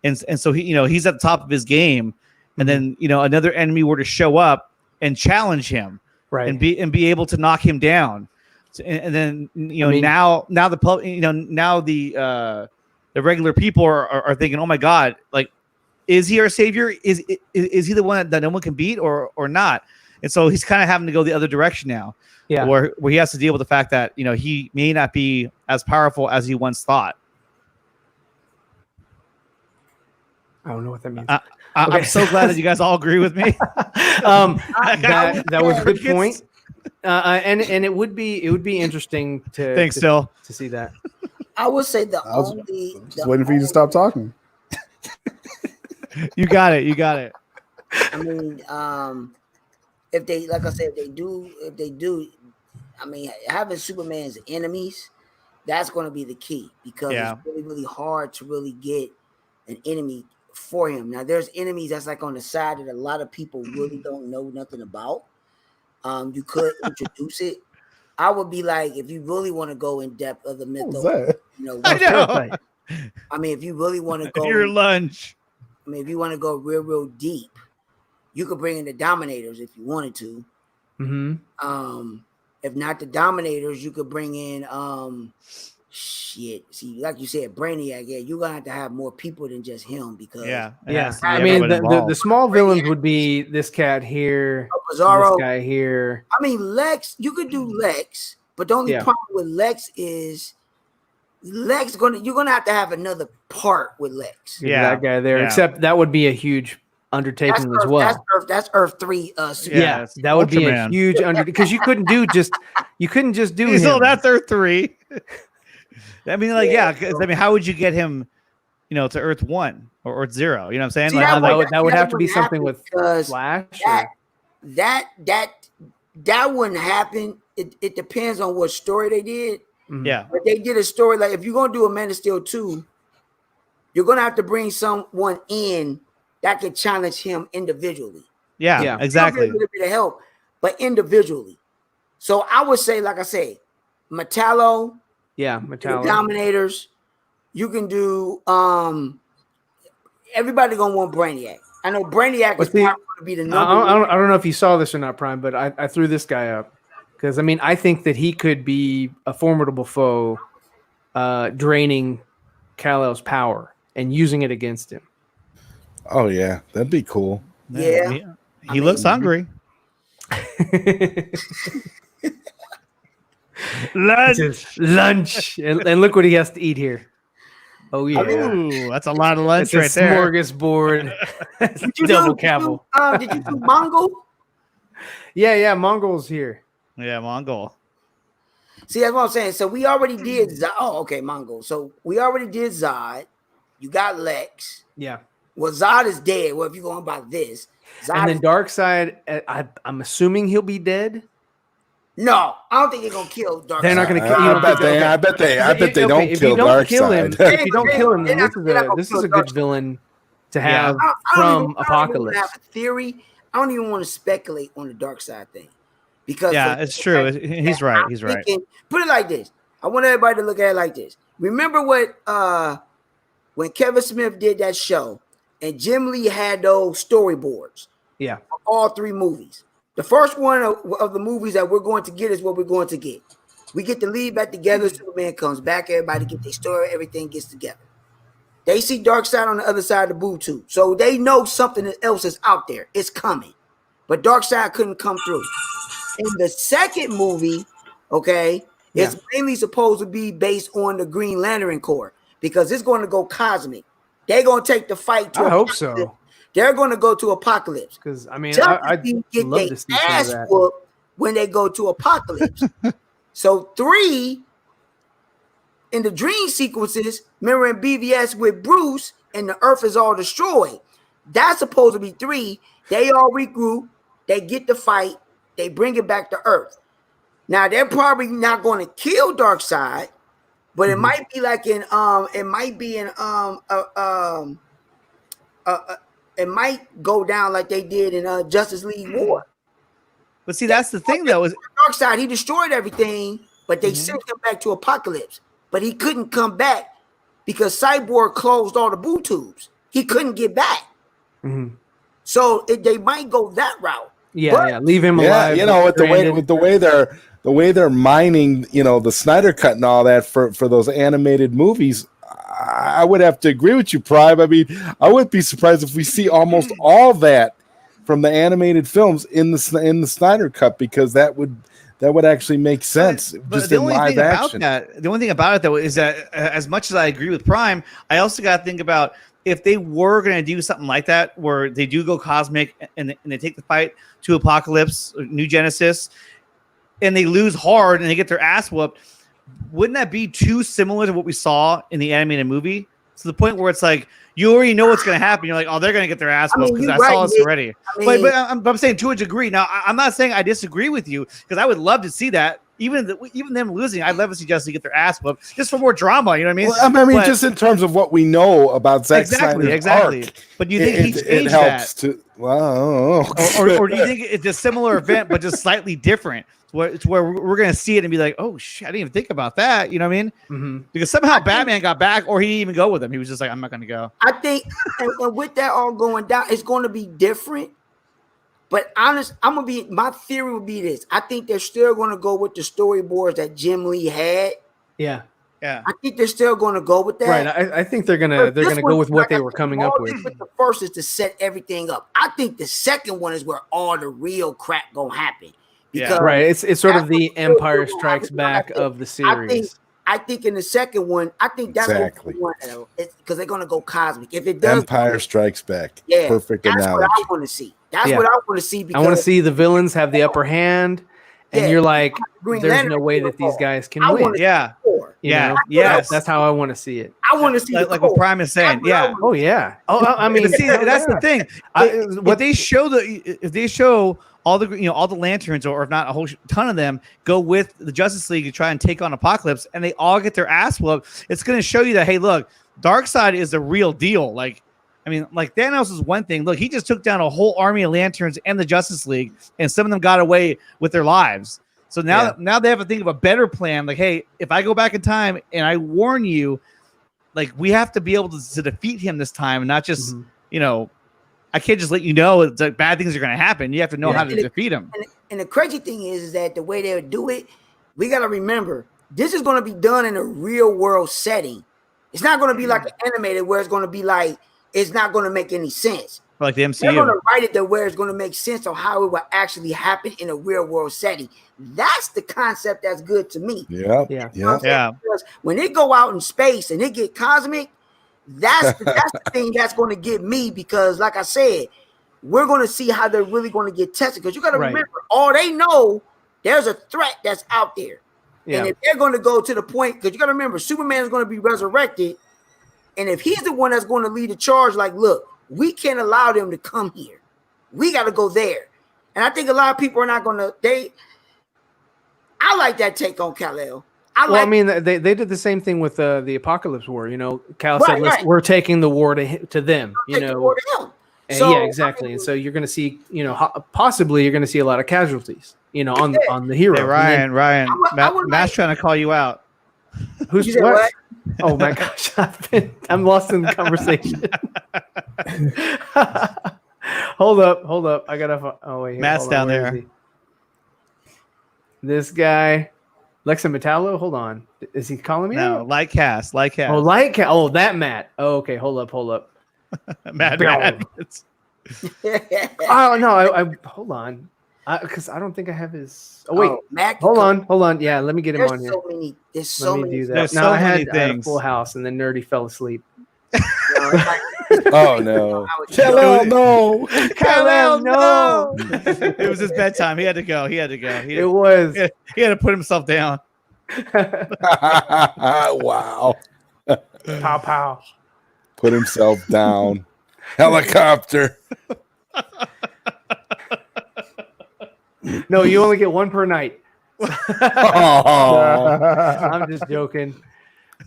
and so he's at the top of his game. And then another enemy were to show up and challenge him, right, and be able to knock him down, and then now the regular people are thinking, oh my God, like, is he our savior? Is he the one that no one can beat or not? And so he's kind of having to go the other direction now, where he has to deal with the fact that he may not be as powerful as he once thought. I don't know what that means. I'm so glad that you guys all agree with me. That was a good point. And it would be interesting to see that. I would say just waiting for you to stop talking. You got it. I mean, if they, like I said, if they do, I mean, having Superman's enemies, that's going to be the key, because it's really, really hard to really get an enemy for him. Now, there's enemies that's like on the side that a lot of people really don't know nothing about. You could introduce it. I would be like, if you really want to go in depth of the mythos, I know. I mean, if you really want to go your lunch. I mean, if you want to go real, real deep, you could bring in the Dominators if you wanted to. If not the Dominators, you could bring in See, like you said, Brainiac. Yeah, you're gonna have to have more people than just him, because I mean, the small villains would be this cat here, Bizarro, this guy here. I mean, Lex. You could do Lex, but the only problem with Lex is you're gonna have to have another part with Lex. That guy there. Except that would be a huge undertaking as well. That's Earth 3. That would be a huge because you couldn't just do him. That's Earth 3. I mean, because I mean, how would you get him, to Earth 1 or Earth 0? You know what I'm saying? See, that would have to be something with Flash. That wouldn't happen. It depends on what story they did. Yeah, but they did a story like, if you're gonna do a Man of Steel 2, you're gonna have to bring someone in that can challenge him individually. Yeah, exactly. A little bit of help, but individually. So I would say, like I say, Metallo. Metallo. Dominators. You can do everybody gonna want Brainiac. I know Brainiac is going to be the number I don't know if you saw this or not, Prime, but I threw this guy up because I mean I think that he could be a formidable foe, draining Kal-El's power and using it against him. Oh yeah, that'd be cool. Yeah, he looks hungry. Lunch. And look what he has to eat here. Oh yeah, ooh, that's a lot of lunch right there. Smorgasbord. Double Cavill. Did you do Mongol? Yeah, Mongol's here. Yeah, Mongol. See, that's what I'm saying. So we already did Zod. Oh, okay, Mongol. So we already did Zod. You got Lex. Yeah. Well, Zod is dead. Well, if you're going about this, Zod and then Darkseid, I'm assuming he'll be dead. No, I don't think they're gonna kill Darkseid. They're not gonna kill. I bet they don't if kill you don't kill him, Darkseid. if you don't kill him, then this is a good villain to have from Apocalypse. I have a theory. I don't even want to speculate on the Darkseid thing because it's true. He's right. He's right. Put it like this. I want everybody to look at it like this. Remember what when Kevin Smith did that show and Jim Lee had those storyboards. Yeah, of all 3 movies. The first one of the movies that we're going to get is what we're going to get. We get to leave back together. Superman comes back. Everybody get their story. Everything gets together. They see Darkseid on the other side of the boob tube. So they know something else is out there. It's coming. But Darkseid couldn't come through. In the second movie, it's mainly supposed to be based on the Green Lantern Corps because it's going to go cosmic. They're going to take the fight to I hope so. They're going to go to Apocalypse. Because, I mean, I'd get love to see ass that. whooped when they go to Apocalypse. So 3, in the dream sequences, mirroring BVS with Bruce, and the Earth is all destroyed. That's supposed to be 3. They all regroup. They get the fight. They bring it back to Earth. Now, they're probably not going to kill Darkseid, but it might be like it might go down like they did in Justice League War. But see, that's the thing, though. Is Darkseid, he destroyed everything, but they sent him back to Apocalypse. But he couldn't come back because Cyborg closed all the boob tubes. He couldn't get back. So they might go that route. Yeah, leave him alive. You know, with the way they're mining, the Snyder Cut and all that for those animated movies. I would have to agree with you, Prime. I mean, I wouldn't be surprised if we see almost all that from the animated films in the Snyder Cut because that would actually make sense just in live action. The only thing about it though is that as much as I agree with Prime, I also got to think about if they were going to do something like that where they do go cosmic and they take the fight to Apocalypse, New Genesis, and they lose hard and they get their ass whooped. Wouldn't that be too similar to what we saw in the animated movie? To the point where it's like you already know what's going to happen. You're like, oh, they're going to get their ass whooped because I saw this already. But I'm saying to a degree. Now, I'm not saying I disagree with you because I would love to see that. Even them losing, I'd love to see Justice League get their ass whooped just for more drama. You know what I mean? Well, I mean, just in terms of what we know about Zack Snyder's arc, but do you think he changed that? Or do you think it's a similar event but just slightly different? It's where we're going to see it and be like, oh, shit, I didn't even think about that. You know what I mean? Because somehow Batman got back or he didn't even go with him. He was just like, I'm not going to go. I think and with that all going down, it's going to be different. But my theory would be this. I think they're still going to go with the storyboards that Jim Lee had. Yeah. I think they're still going to go with that. Right. I think they're gonna go with what they were coming up with. The first is to set everything up. I think the second one is where all the real crap gonna happen. Right. It's sort of the Empire Strikes Back of the series. I think in the second one, I think that's exactly because they're gonna go cosmic. If it does, Empire Strikes Back. Yeah, perfect that's analogy. what I want to see. That's what I want to see. Because I want to see the villains have the upper hand, and you're like, there's no way that these guys can win. Yes, that's how I want to see it. I want to see like what Prime is saying. Oh yeah. Oh, I mean, see, that's the thing. If they show all the all the lanterns, or if not a whole ton of them, go with the Justice League to try and take on Apocalypse, and they all get their ass whooped, it's going to show you that, hey, look, Darkseid is the real deal. Like Thanos is one thing. Look, he just took down a whole army of lanterns and the Justice League, and some of them got away with their lives. So now they have to think of a better plan. Like, hey, if I go back in time and I warn you, like, we have to be able to defeat him this time, and not just I can't just let you know that bad things are going to happen. You have to know how to defeat him. And the crazy thing is that the way they would do it, we got to remember, this is going to be done in a real world setting. It's not going to be like an animated where it's going to be like, it's not going to make any sense. Like the MCU. They're going to write it to where it's going to make sense of how it will actually happen in a real world setting. That's the concept that's good to me. Yeah. Because when they go out in space and they get cosmic, that's the thing that's going to get me, because like I said, we're going to see how they're really going to get tested, because you got to remember, all they know, there's a threat that's out there. And if they're going to go to the point, because you got to remember, Superman is going to be resurrected, and if he's the one that's going to lead the charge, like, look, We can't allow them to come here. We got to go there. And I think a lot of people are not going to. I like that take on Kal-El. I mean, they did the same thing with the Apocalypse War. You know, Cal said, "We're taking the war to them." You know, the war to them. And yeah, exactly. And so you're going to see, you know, possibly you're going to see a lot of casualties. You know, on the hero. Hey, Ryan, Matt's trying to call you out. Who's what? Oh my gosh, I'm lost in the conversation. Hold up. I gotta. Oh wait, Matt's down there. This guy, Lexa Metallo. Hold on, is he calling me? No, Light Cast. Oh, Lightcast. Oh, that Matt. Oh, okay. Hold up. Matt. Oh no, I hold on, because I don't think I have his. Oh wait, Matt, hold on. Yeah, let me get him on here. There's so many. Do that. There's no, so I many had things. a full house, and then Nerdy fell asleep. Oh no! Kal-El, no! Kal-El, no! It was his bedtime. He had to go. It was. He had to put himself down. Wow! Pow pow. Put himself down. Helicopter. No, you only get one per night. I'm just joking.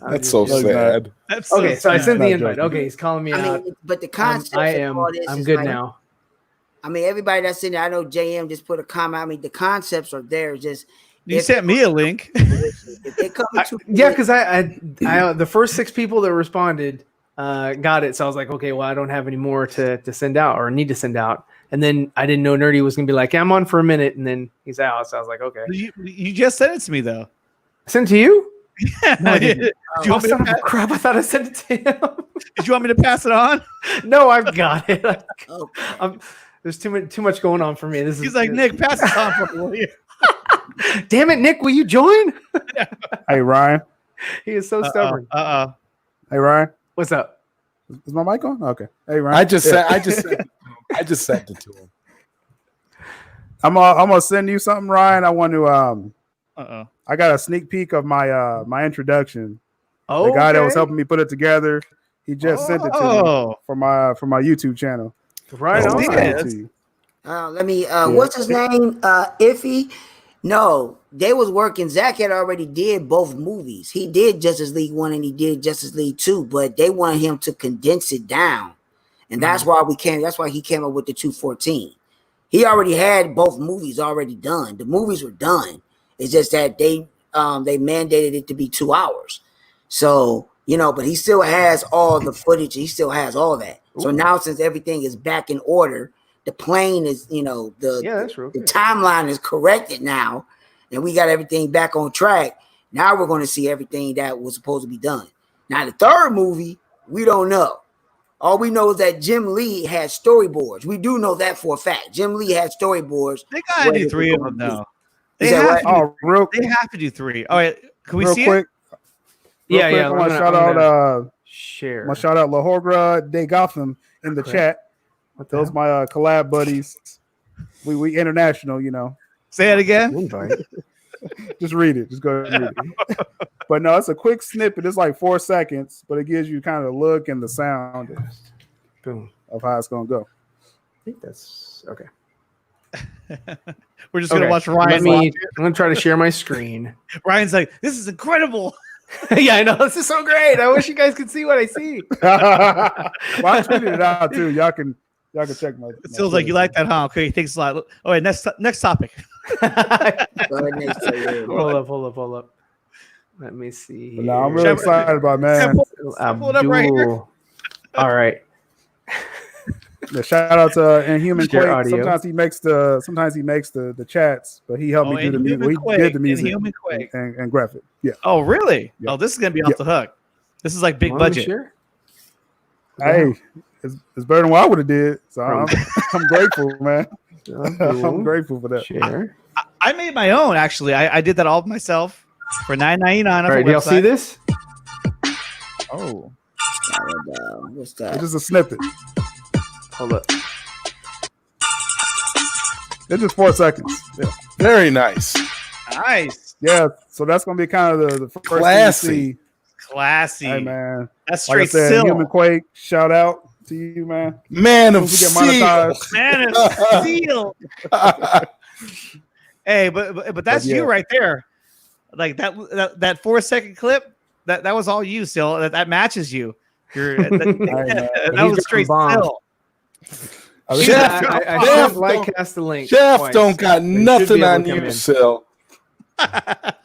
That's so sad. That's so okay, so I sent the invite. joking. Okay, he's calling me out. But the concept. I'm good now. I mean, everybody that's in there. I know JM just put a comment. I mean, the concepts are there. Just you sent me a link. If they come to yeah, because I the first 6 people that responded got it. So I was like, okay, well, I don't have any more to send out or need to send out. And then I didn't know Nerdy was gonna be like, I'm on for a minute, and then he's out. So I was like, okay. You just sent it to me though. Sent to you? No, I didn't. Crap! I thought I sent it to him. Did you want me to pass it on? No, I've got it. okay. There's too much going on for me. He's like, Nick, pass it on for me, will you? Damn it, Nick, will you join? Hey Ryan. He is so stubborn. Hey Ryan. What's up? Is my mic on? Okay. Hey Ryan. I just sent it to him. I'm gonna send you something, Ryan. I want to I got a sneak peek of my my introduction. Oh, the guy that was helping me put it together, he just sent it to me for my YouTube channel. Right on. Let me what's his name? Iffy. No, they was working. Zach had already did both movies. He did Justice League 1 and he did Justice League 2, but they wanted him to condense it down. And that's why he came up with the 214. He already had both movies already done. The movies were done. It's just that they mandated it to be 2 hours. So, but he still has all the footage. He still has all that. Ooh. So now since everything is back in order, the plane is, the timeline is corrected now, and we got everything back on track. Now we're going to see everything that was supposed to be done. Now the third movie, we don't know. All we know is that Jim Lee had storyboards. We do know that for a fact. Jim Lee had storyboards. They got to do 3 of them, though. They have to do 3. All right, can we see quick? Yeah. I want to shout out share. I want to shout out Lahogra De Gotham in the chat. Those my collab buddies. We international, Say it again. Just read it. Just go ahead and read it. But no, it's a quick snippet. It's like 4 seconds, but it gives you kind of the look and the sound of how it's gonna go. I think that's okay. We're just gonna watch Ryan. I'm gonna try to share my screen. Ryan's like, this is incredible. Yeah, I know. This is so great. I wish you guys could see what I see. Well, I tweeted it out too. Y'all can check my. It feels like you like that, huh? Okay, thanks a lot. All right, next topic. Hold up. Let me see. No, I'm really excited about, man. Pull it up right here. All right. Yeah, shout out to Inhuman Quake. Audio. Sometimes he makes the chats, but he helped me do the music. We did the music and graphic. Yeah. Oh, really? Yeah. Oh, this is gonna be off the hook. This is like big budget. Hey, it's better than what I would have did. So I'm grateful, man. I'm grateful for that. Share. I made my own actually. I did that all myself for $9.99. All right, do y'all see this? Oh, what's that? It's just a snippet. Hold up. It's just 4 seconds. Yeah. Very nice. Nice. Yeah. So that's gonna be kind of the first classy. thing you see. Classy. Hey man, that's straight like I said, Human Quake. Shout out. MCU, man. Man of Get Steel. monetized. Man of Steel. Hey, but that's you right there. Like that 4-second clip. That was all you, Sil. That matches you. That was straight Sil. I like cast the link. Jeff twice. don't got nothing on you, Sil.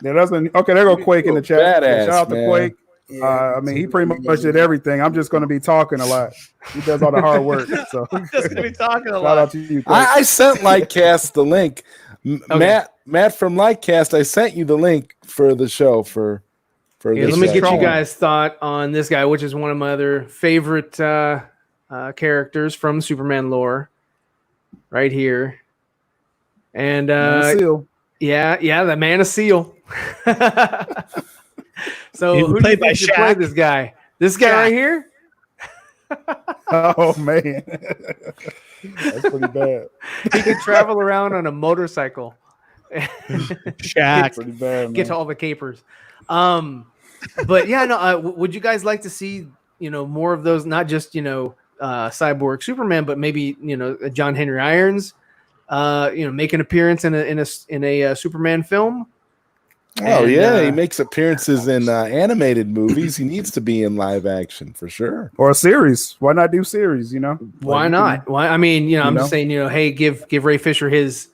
There go Quake in the chat. Badass, Shout out to man. Quake. I mean, he pretty much did everything. I'm just going to be talking a lot. He does all the hard work. So I'm just going to be talking a lot. Shout out to you, Quake. I sent Lightcast the link. Okay. Matt from Lightcast, I sent you the link for the show for this. Let me get you guys' thought on this guy, which is one of my other favorite characters from Superman lore, right here. And Seal. yeah, the Man of Steel. So He who played do you think by should play Shaq. this guy? This guy right here? Oh man, that's pretty bad. He could travel around on a motorcycle. Shaq. Pretty bad. Man. Get to all the capers. But yeah, no. Would you guys like to see more of those? Not just Cyborg Superman, but maybe John Henry Irons, make an appearance in a Superman film. Oh yeah, he makes appearances in animated movies. He needs to be in live action for sure, or a series. Why not do series? Why not? Why? I mean, I'm just saying. Hey, give Ray Fisher his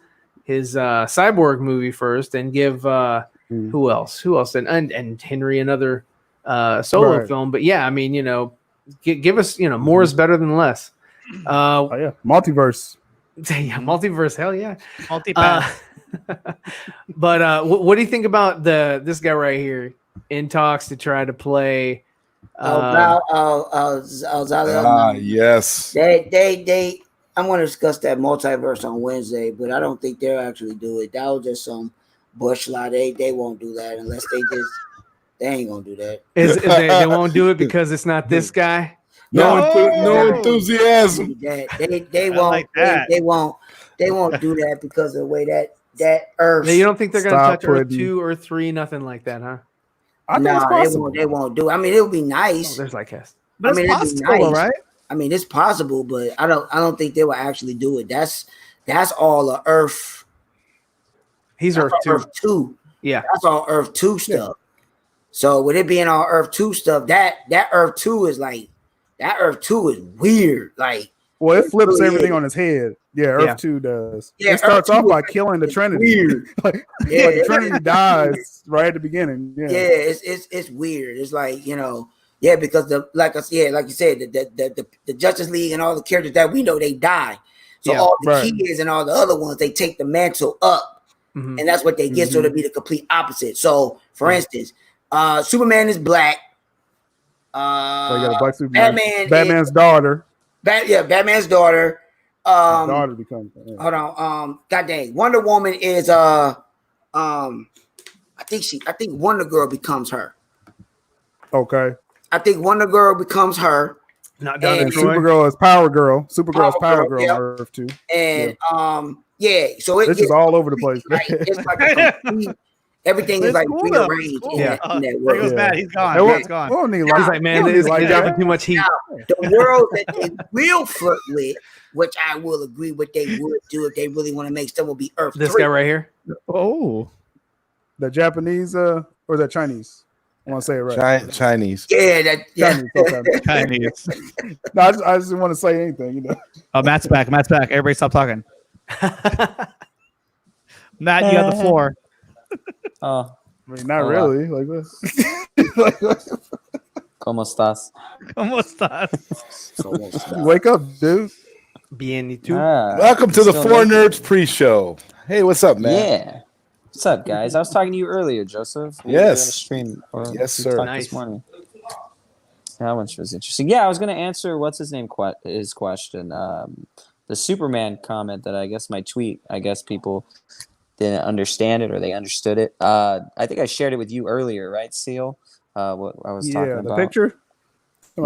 Cyborg movie first, and give who else? And Henry another solo film. But yeah, I mean, give us more is better than less. Oh yeah, multiverse. Yeah, multiverse. Hell yeah, Multipath. But what do you think about this guy right here in talks to try to play? Yes. They. I'm going to discuss that multiverse on Wednesday, but I don't think they'll actually do it. That was just some bush lie. They won't do that unless they ain't gonna do that. They won't do it because it's not this guy. No enthusiasm. They won't. Like that. They won't do that because of the way that Earth. You don't think they're going to touch Earth putting- 2 or 3, nothing like that, huh? I think it's possible. They won't do. I mean, it'll be nice. There's like cast. But I mean, it's it'd be possible, nice. right? I mean, it's possible, but I don't think they will actually do it. That's all of Earth. He's Earth 2. Earth 2. Yeah. That's all Earth 2 stuff. So with it being all Earth 2 stuff, that Earth 2 is like that Earth 2 is weird. Like, well, it flips really everything is. on its head. Yeah, Earth 2 does. Yeah, it starts Earth off 2 by is killing the Trinity. weird. Like Yeah, Trinity dies right at the beginning. Yeah, it's weird. It's like, because like you said, the Justice League and all the characters that we know, they die. So all the kids and all the other ones, they take the mantle up, and that's what they get. So to be the complete opposite. So for instance, Superman is black. So you got a black Superman. Batman's daughter. Batman's daughter. Daughter becomes. Yeah. Hold on. God dang. Wonder Woman is I think Wonder Girl becomes her. Okay. I think Wonder Girl becomes her. Not done. And Supergirl is Power Girl. Supergirl's Power Girl yeah. on Earth 2. And so this is all over the place. It's like a complete, everything is like cool, rearranged cool. in that There world. goes Matt. He's gone. Hey, Matt's gone. He's He's like, man, this is dropping too much heat. Now, the world that they will flirt with, which I will agree what they would do if they really want to make stuff, will be Earth. This 3. guy right here. Oh. The Japanese or is that Chinese? I want to say it right. Chinese. Yeah, Chinese. Okay. Chinese. No, I just didn't want to say anything. Oh, Matt's back. Everybody stop talking. Matt, you have the floor. Oh, I mean, not Hola. really. Like this. ¿Cómo estás? ¿Cómo estás? Wake up, dude. Bien, y tú? Welcome to the still Four naked. Nerds pre-show. Hey, what's up, man? Yeah. What's up, guys? I was talking to you earlier, Joseph. We were Yes. doing a stream. Yes, we sir. talked Nice. This morning. That one was interesting. Yeah, I was going to answer what's his name his question. The Superman comment that I guess my tweet. I guess people didn't understand it or they understood it. I think I shared it with you earlier, right, Seal? What I was talking Yeah, about. the picture.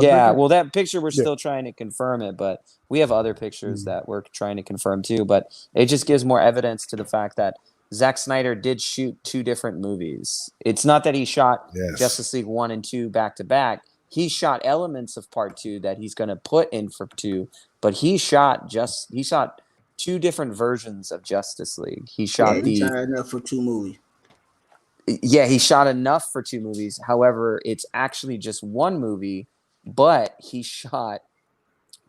Yeah, well, that picture, we're still trying to confirm it, but we have other pictures that we're trying to confirm too. But it just gives more evidence to the fact that Zack Snyder did shoot 2 different movies. It's not that he shot Yes. Justice League 1 and 2 back to back. he shot elements of part 2 that he's going to put in for 2, but he shot 2 different versions of Justice League. He shot he shot enough for 2 movies. Yeah, he shot enough for 2 movies. However, it's actually just 1 movie, but he shot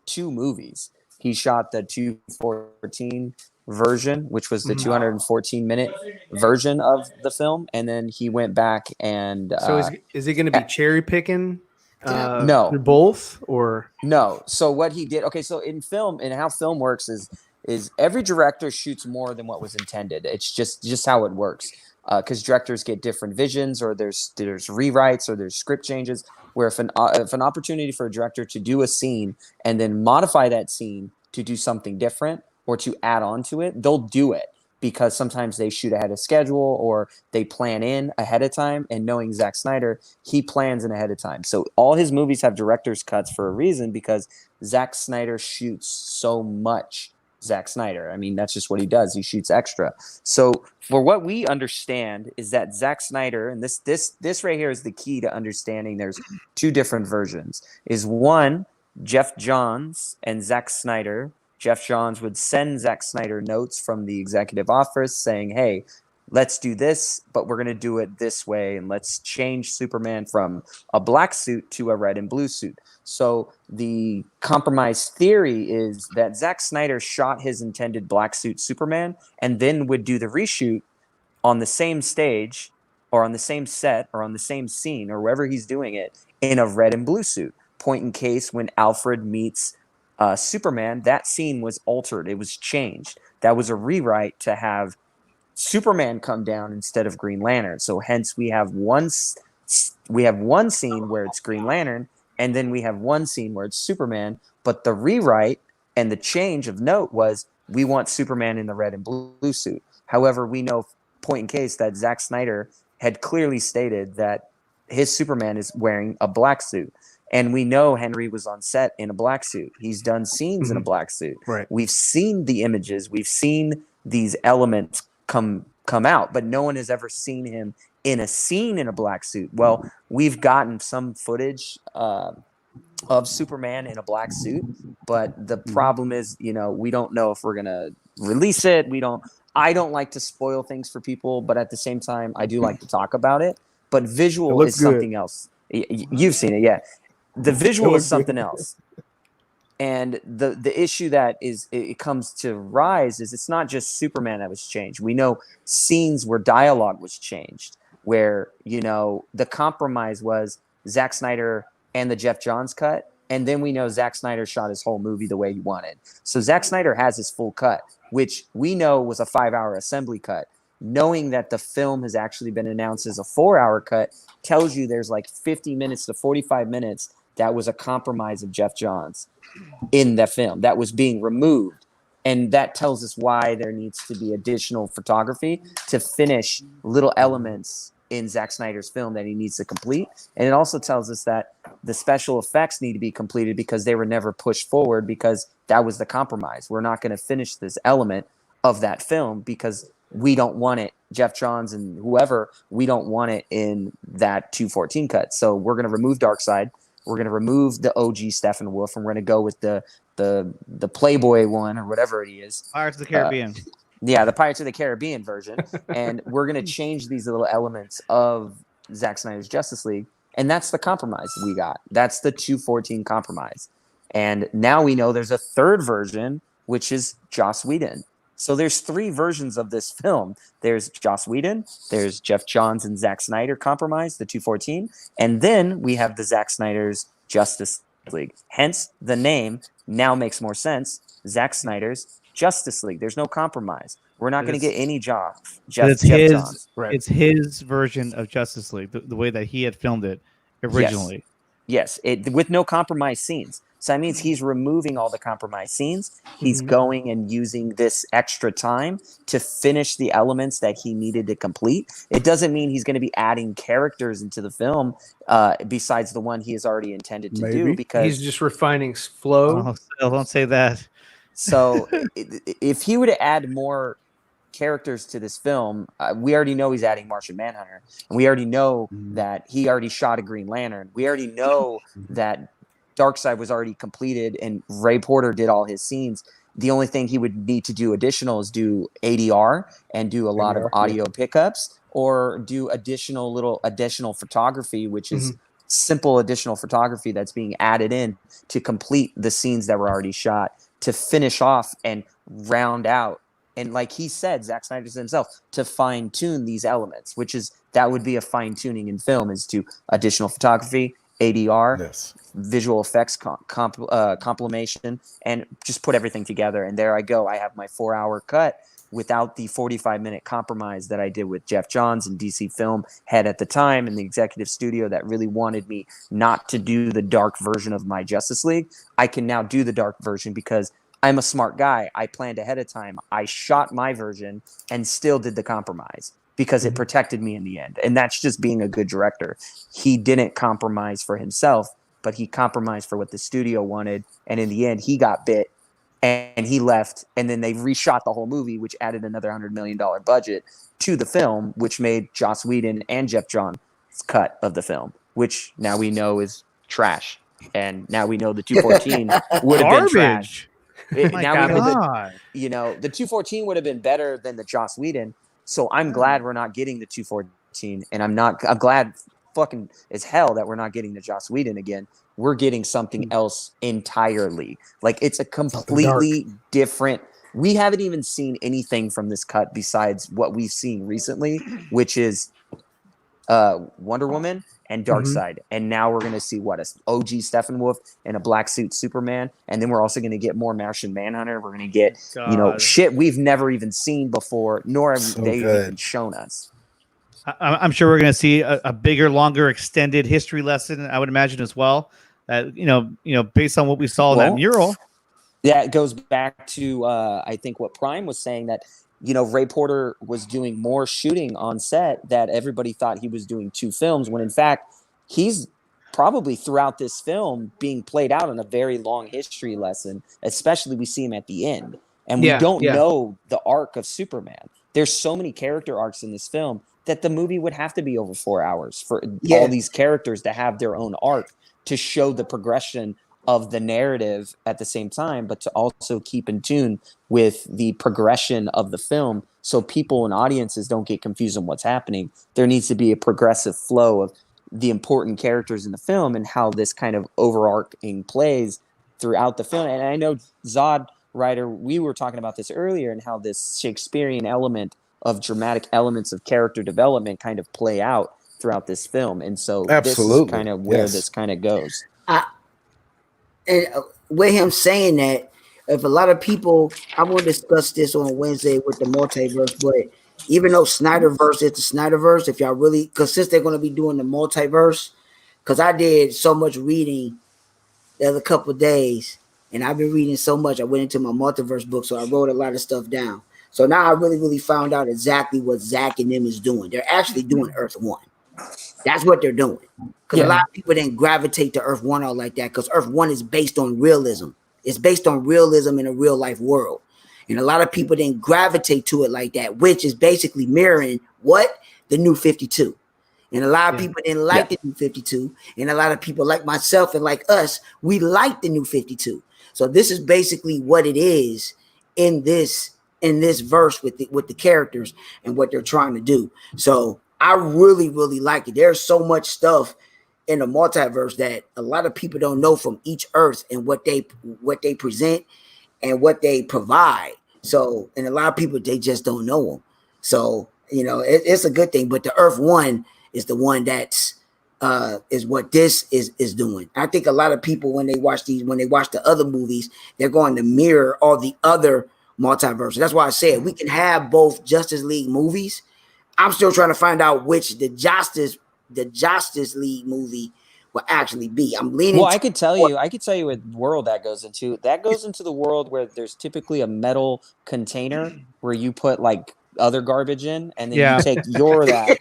2 movies. He shot the 214 version, which was the 214-minute version of the film, and then he went back and so is he going to be cherry picking no through both, or no? So what he did, okay, so in film, and how film works is every director shoots more than what was intended. It's just how it works, because directors get different visions, or there's rewrites, or there's script changes, where if an opportunity for a director to do a scene and then modify that scene to do something different or to add on to it, they'll do it, because sometimes they shoot ahead of schedule or they plan in ahead of time. And knowing Zack Snyder, he plans in ahead of time. So all his movies have director's cuts for a reason, because Zack Snyder shoots so much. Zack Snyder, I mean, that's just what he does. He shoots extra. So for what we understand is that Zack Snyder, and this right here is the key to understanding there's 2 different versions, is one, Jeff Johns and Zack Snyder. Jeff Johns would send Zack Snyder notes from the executive office saying, hey, let's do this, but we're going to do it this way, and let's change Superman from a black suit to a red and blue suit. So the compromise theory is that Zack Snyder shot his intended black suit Superman and then would do the reshoot on the same stage or on the same set or on the same scene or wherever he's doing it in a red and blue suit. Point in case, when Alfred meets Superman, that scene was altered. It was changed. That was a rewrite to have Superman come down instead of Green Lantern. So hence we have one scene where it's Green Lantern, and then we have one scene where it's Superman. But the rewrite and the change of note was we want Superman in the red and blue suit. However, we know, point in case, that Zack Snyder had clearly stated that his Superman is wearing a black suit. And we know Henry was on set in a black suit. He's done scenes in a black suit. Right. We've seen the images. We've seen these elements come out, but no one has ever seen him in a scene in a black suit. Well, we've gotten some footage of Superman in a black suit, but the problem is, we don't know if we're going to release it. I don't like to spoil things for people, but at the same time, I do like to talk about it. But visual is something else. You've seen it, yeah. The visual is something else. And the issue that it comes to rise is it's not just Superman that was changed. We know scenes where dialogue was changed, where, the compromise was Zack Snyder and the Jeff Johns cut. And then we know Zack Snyder shot his whole movie the way he wanted. So Zack Snyder has his full cut, which we know was a 5-hour assembly cut. Knowing that the film has actually been announced as a 4-hour cut tells you there's like 50 minutes to 45 minutes that was a compromise of Jeff Johns in that film that was being removed. And that tells us why there needs to be additional photography to finish little elements in Zack Snyder's film that he needs to complete. And it also tells us that the special effects need to be completed because they were never pushed forward, because that was the compromise. We're not going to finish this element of that film because we don't want it, Jeff Johns and whoever, we don't want it in that 214 cut. So we're going to remove Darkseid. We're going to remove the OG Steppenwolf, and we're going to go with the Playboy one or whatever he is. Pirates of the Caribbean. Yeah, the Pirates of the Caribbean version. And we're going to change these little elements of Zack Snyder's Justice League. And that's the compromise we got. That's the 214 compromise. And now we know there's a third version, which is Joss Whedon. So there's 3 versions of this film. There's Joss Whedon, there's Jeff Johns and Zack Snyder compromise, the 214, and then we have the Zack Snyder's Justice League. Hence, the name now makes more sense. Zack Snyder's Justice League. There's no compromise. We're not going to get any Jeff Johns. Right. It's his version of Justice League, the way that he had filmed it originally. Yes, with no compromise scenes. So that means he's removing all the compromise scenes. He's going and using this extra time to finish the elements that he needed to complete. It doesn't mean he's going to be adding characters into the film besides the one he has already intended to do, because he's just refining flow. Oh, don't say that. So if he were to add more characters to this film. We already know he's adding Martian Manhunter, and we already know that he already shot a Green Lantern. We already know that Darkseid was already completed, and Ray Porter did all his scenes. The only thing he would need to do additional is do ADR and do a lot of audio pickups, or do additional photography, which is simple additional photography that's being added in to complete the scenes that were already shot, to finish off and round out. And like he said, Zack Snyder said himself, to fine tune these elements, that would be a fine tuning in film, is to additional photography, ADR, visual effects compilation, and just put everything together. And there I go. I have my 4-hour cut without the 45-minute compromise that I did with Jeff Johns and DC Film head at the time, and the executive studio that really wanted me not to do the dark version of my Justice League. I can now do the dark version because I'm a smart guy. I planned ahead of time. I shot my version and still did the compromise because it protected me in the end. And that's just being a good director. He didn't compromise for himself, but he compromised for what the studio wanted. And in the end, he got bit and he left. And then they reshot the whole movie, which added another $100 million budget to the film, which made Joss Whedon and Jeff Johns' cut of the film, which now we know is trash. And now we know the 214 would have been trash. The 214 would have been better than the Joss Whedon. So I'm glad we're not getting the 214, and I'm glad fucking as hell that we're not getting the Joss Whedon again. We're getting something else entirely. Like, it's a completely different. We haven't even seen anything from this cut besides what we've seen recently, which is Wonder Woman and Darkseid. And now we're going to see what, a OG Steppenwolf and a black suit Superman. And then we're also going to get more Martian Manhunter. We're going to get, shit we've never even seen before, nor have they even shown us. I'm sure we're going to see a bigger, longer, extended history lesson, I would imagine as well. Based on what we saw in that mural. Yeah, it goes back to, I think, what Prime was saying, that Ray Porter was doing more shooting on set, that everybody thought he was doing 2 films, when in fact he's probably throughout this film being played out in a very long history lesson, especially we see him at the end. And we don't know the arc of Superman. There's so many character arcs in this film that the movie would have to be over 4 hours for all these characters to have their own arc, to show the progression of the narrative at the same time, but to also keep in tune with the progression of the film, so people and audiences don't get confused on what's happening. There needs to be a progressive flow of the important characters in the film and how this kind of overarching plays throughout the film. And I know Zod Ryder, we were talking about this earlier, and how this Shakespearean element of dramatic elements of character development kind of play out throughout this film. And so this is kind of where this kind of goes. And with him saying that, if a lot of people, I will discuss this on Wednesday with the multiverse, but even though Snyderverse is the Snyderverse, if y'all really, because since they're going to be doing the multiverse, because I did so much reading the other couple of days, and I've been reading so much, I went into my multiverse book, so I wrote a lot of stuff down. So now I really found out exactly what Zach and them is doing. They're actually doing Earth 1. That's what they're doing. Because a lot of people didn't gravitate to Earth 1 all like that, because Earth 1 is based on realism. It's based on realism in a real life world. And a lot of people didn't gravitate to it like that, which is basically mirroring what? The New 52. And a lot of people didn't like the New 52. And a lot of people like myself and like us, we like the New 52. So this is basically what it is in this verse with the characters and what they're trying to do. So I really like it. There's so much stuff in the multiverse that a lot of people don't know from each Earth, and what they present and what they provide. So, and a lot of people, they just don't know them. So, it's a good thing. But the Earth 1 is the one that's is what this is doing. I think a lot of people, when they watch the other movies, they're going to mirror all the other multiverses. That's why I said we can have both Justice League movies. I'm still trying to find out which the Justice League movie will actually be. I'm leaning. Well, I could tell you what world that goes into. That goes into the world where there's typically a metal container where you put like other garbage in, and then you take that.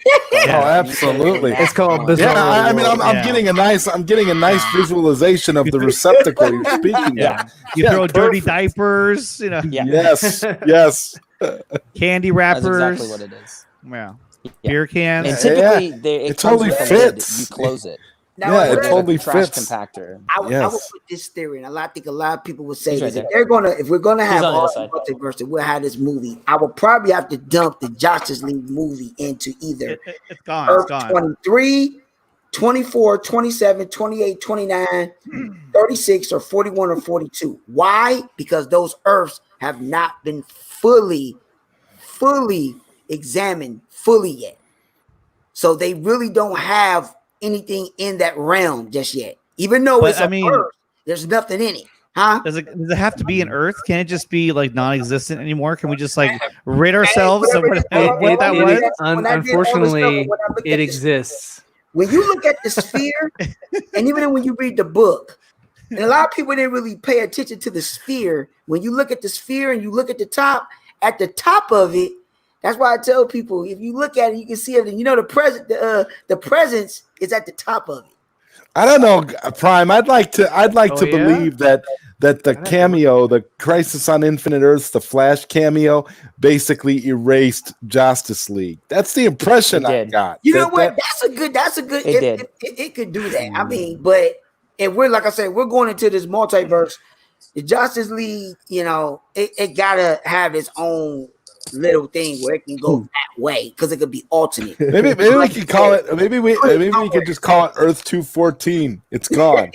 Absolutely. It's called Bizarre. I'm getting a nice visualization of the receptacle you're speaking of. You throw dirty diapers, Yes. candy That's wrappers. exactly what it is. Yeah. Yeah. Beer cans. And typically, it It comes totally with a lid. fits. You close it. Now, Yeah, it There's totally a trash fits. compactor. I would Yes. put this theory, and I think a lot of people would say He's this. right If we're gonna have on the all other side. multiverse, and we'll have this movie, I would probably have to dump the Justice League movie into either It's gone. Earth It's gone. 23, 24, 27, 28, 29, 36, or 41 or 42. Why? Because those Earths have not been fully examined yet. So they really don't have anything in that realm just yet. Even though it's Earth, there's nothing in it. Huh? Does it have to be an Earth? Can it just be like non-existent anymore? Can we just like rid ourselves of what that was? Unfortunately, it exists. When you look at the sphere, and even when you read the book, and a lot of people didn't really pay attention to the sphere. When you look at the sphere and you look at the top of it, that's why I tell people, if you look at it, you can see it. And you know, the presence is at the top of it. I don't know, Prime. I'd like to believe that the cameo, the Crisis on Infinite Earths, the Flash cameo, basically erased Justice League. That's the impression I got. You know what? That's a good. It could do that. I mean, but if we're like I said, we're going into this multiverse. The Justice League, you know, it gotta have its own little thing where it can go that way because it could be alternate. Maybe we could call it. Maybe we could just call it Earth 214. It's gone.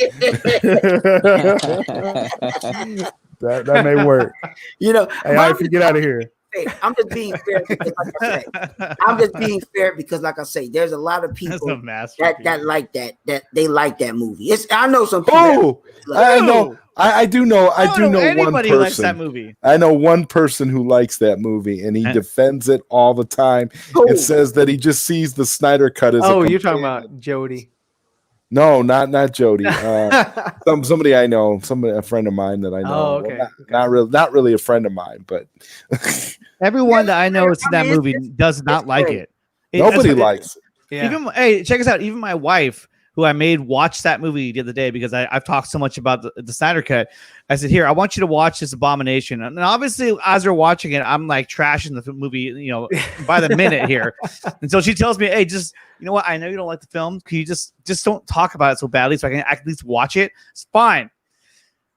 that may work. You know, hey, I get out of here. I'm just being fair because, like I say, there's a lot of people that like that they like that movie. I know some people. I do know one person. Likes that movie. I know one person who likes that movie, and he defends it all the time. It says that he just sees the Snyder Cut as. You're talking about Jody. No, not Jody. Somebody I know, a friend of mine that I know. Oh, okay. Well, not really a friend of mine, but everyone that I know in that movie does not like it. Nobody likes it. Yeah. Hey, check us out. Even my wife, who I made watch that movie the other day because I've talked so much about the Snyder Cut. I said, here, I want you to watch this abomination. And obviously, as we're watching it, I'm like trashing the movie, you know, by the minute here. And so she tells me, hey, just, you know what? I know you don't like the film. Can you just don't talk about it so badly so I can at least watch it? It's fine.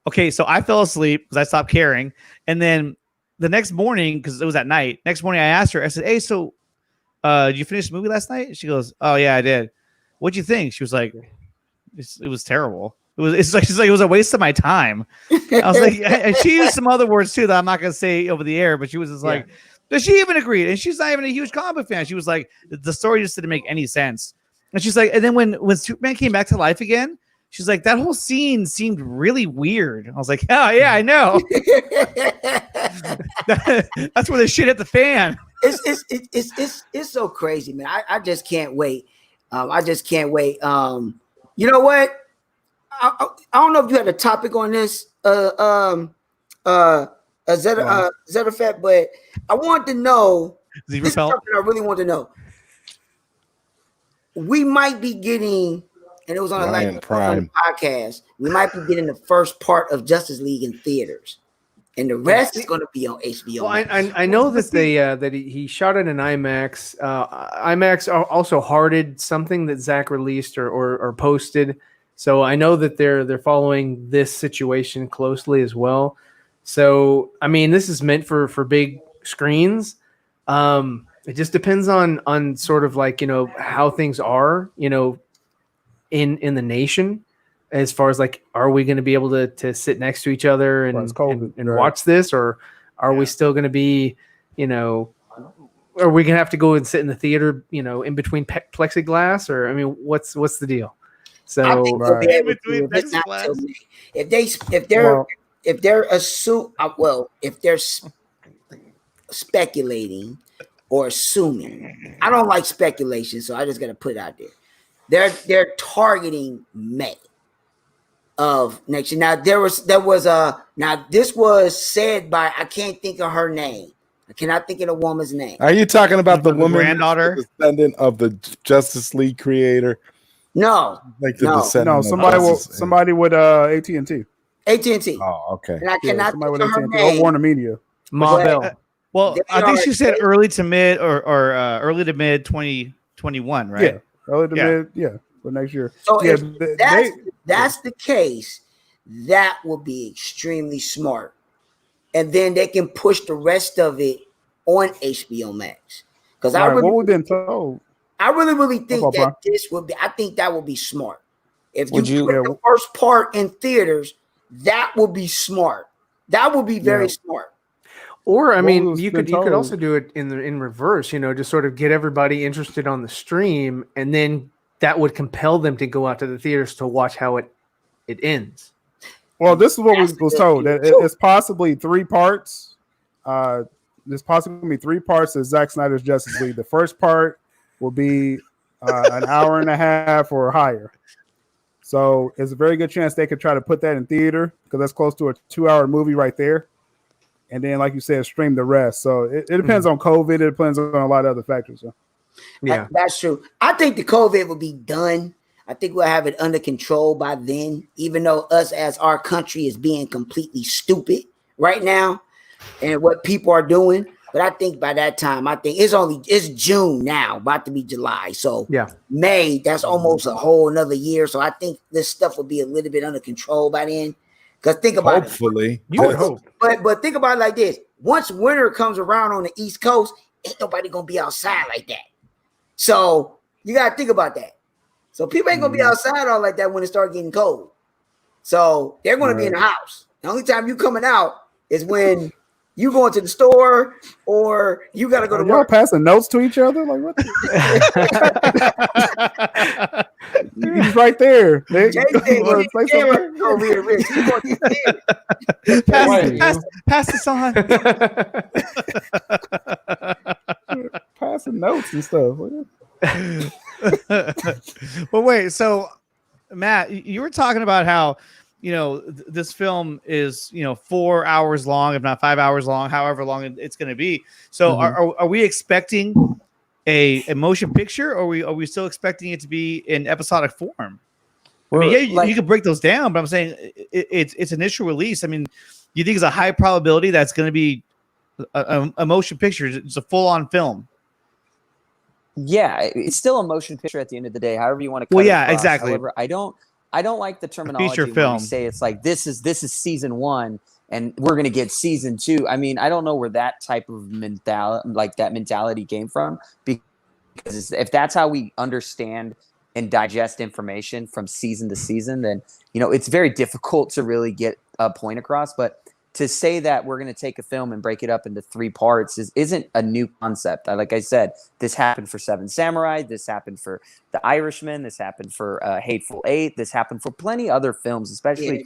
Okay, so I fell asleep because I stopped caring. And then the next morning, because it was at night, I asked her, I said, hey, so did you finish the movie last night? She goes, oh, yeah, I did. What'd you think? She was like, it was terrible. She's like, it was a waste of my time. I was like, and she used some other words too that I'm not going to say over the air, but she was just like, does she even agree? And she's not even a huge comic book fan. She was like, the story just didn't make any sense. And she's like, and then when Superman came back to life again, she's like, that whole scene seemed really weird. I was like, oh yeah, I know. That's where the shit hit the fan. It's so crazy, man. I just can't wait. I just can't wait. You know what? I don't know if you had a topic on this, ZEEVERFETT, but I want to know. This is something I really want to know. We might be getting, and it was on a podcast. We might be getting the first part of Justice League in theaters, and the rest is going to be on HBO. Well, I know that that he shot it in IMAX. IMAX also hearted something that Zach released or posted. So I know that they're following this situation closely as well. So I mean, this is meant for big screens. It just depends on sort of like, you know, how things are, you know, in the nation, as far as like, are we going to be able to sit next to each other and watch this, or are we still going to be, you know, are we going to have to go and sit in the theater, you know, in between plexiglass, or I mean, what's the deal? So if they're speculating or assuming, I don't like speculation, so I just got to put it out there. They're targeting May of next year. Now this was said by, I can't think of her name. I cannot think of the woman's name. Are you talking about the woman, granddaughter, descendant of the Justice League creator? No, like the descendant. No, somebody with AT&T. AT&T. Oh, okay. And I cannot think of her name. name. Or Warner Media. Ma Bell. Well, I think she said early to mid or early to mid 2021, right? Yeah, early to mid, for next year. So yeah, if that's the case, that will be extremely smart. And then they can push the rest of it on HBO Max. Because what we've been told. I really think that this would be. I think that would be smart. If you put the first part in theaters, that would be smart. That would be very smart. Or I mean, you could also do it in reverse. Just sort of get everybody interested on the stream, and then that would compel them to go out to the theaters to watch how it ends. Well, this is what was told. That it's possibly 3 parts. There's possibly 3 parts of Zack Snyder's Justice League. The first part will be an hour and a half or higher. So it's a very good chance they could try to put that in theater because that's close to a 2-hour movie right there. And then, like you said, stream the rest. So it depends on COVID. It depends on a lot of other factors. So. Yeah, that's true. I think the COVID will be done. I think we'll have it under control by then, even though us as our country is being completely stupid right now and what people are doing. But I think by that time, it's June now, about to be July. So May, that's almost a whole another year. So I think this stuff will be a little bit under control by then. Because think about Hopefully. You would hope. But think about it like this. Once winter comes around on the East Coast, ain't nobody going to be outside like that. So you got to think about that. So people ain't going to be outside all like that when it starts getting cold. So they're going to be in the house. The only time you coming out is when you going to the store or you got to go to y'all work. Passing notes to each other? Like what? He's right there. Pass this on. Passing notes and stuff. Well, wait. So, Matt, you were talking about how this film is 4 hours long, if not 5 hours long, however long it's going to be. So, are we expecting a motion picture, or are we still expecting it to be in episodic form? I mean, you can break those down, but I'm saying it's initial release. I mean, you think it's a high probability that's going to be a motion picture? It's a full-on film. Yeah, it's still a motion picture at the end of the day. However you want to cut it across. Exactly. However, I don't like the terminology feature when film. we say it's like this is season 1 and we're going to get season 2. I mean, I don't know where that type of mentality came from, because if that's how we understand and digest information from season to season, then it's very difficult to really get a point across. But to say that we're going to take a film and break it up into 3 parts isn't a new concept. Like I said, this happened for Seven Samurai. This happened for The Irishman. This happened for Hateful Eight. This happened for plenty other films, especially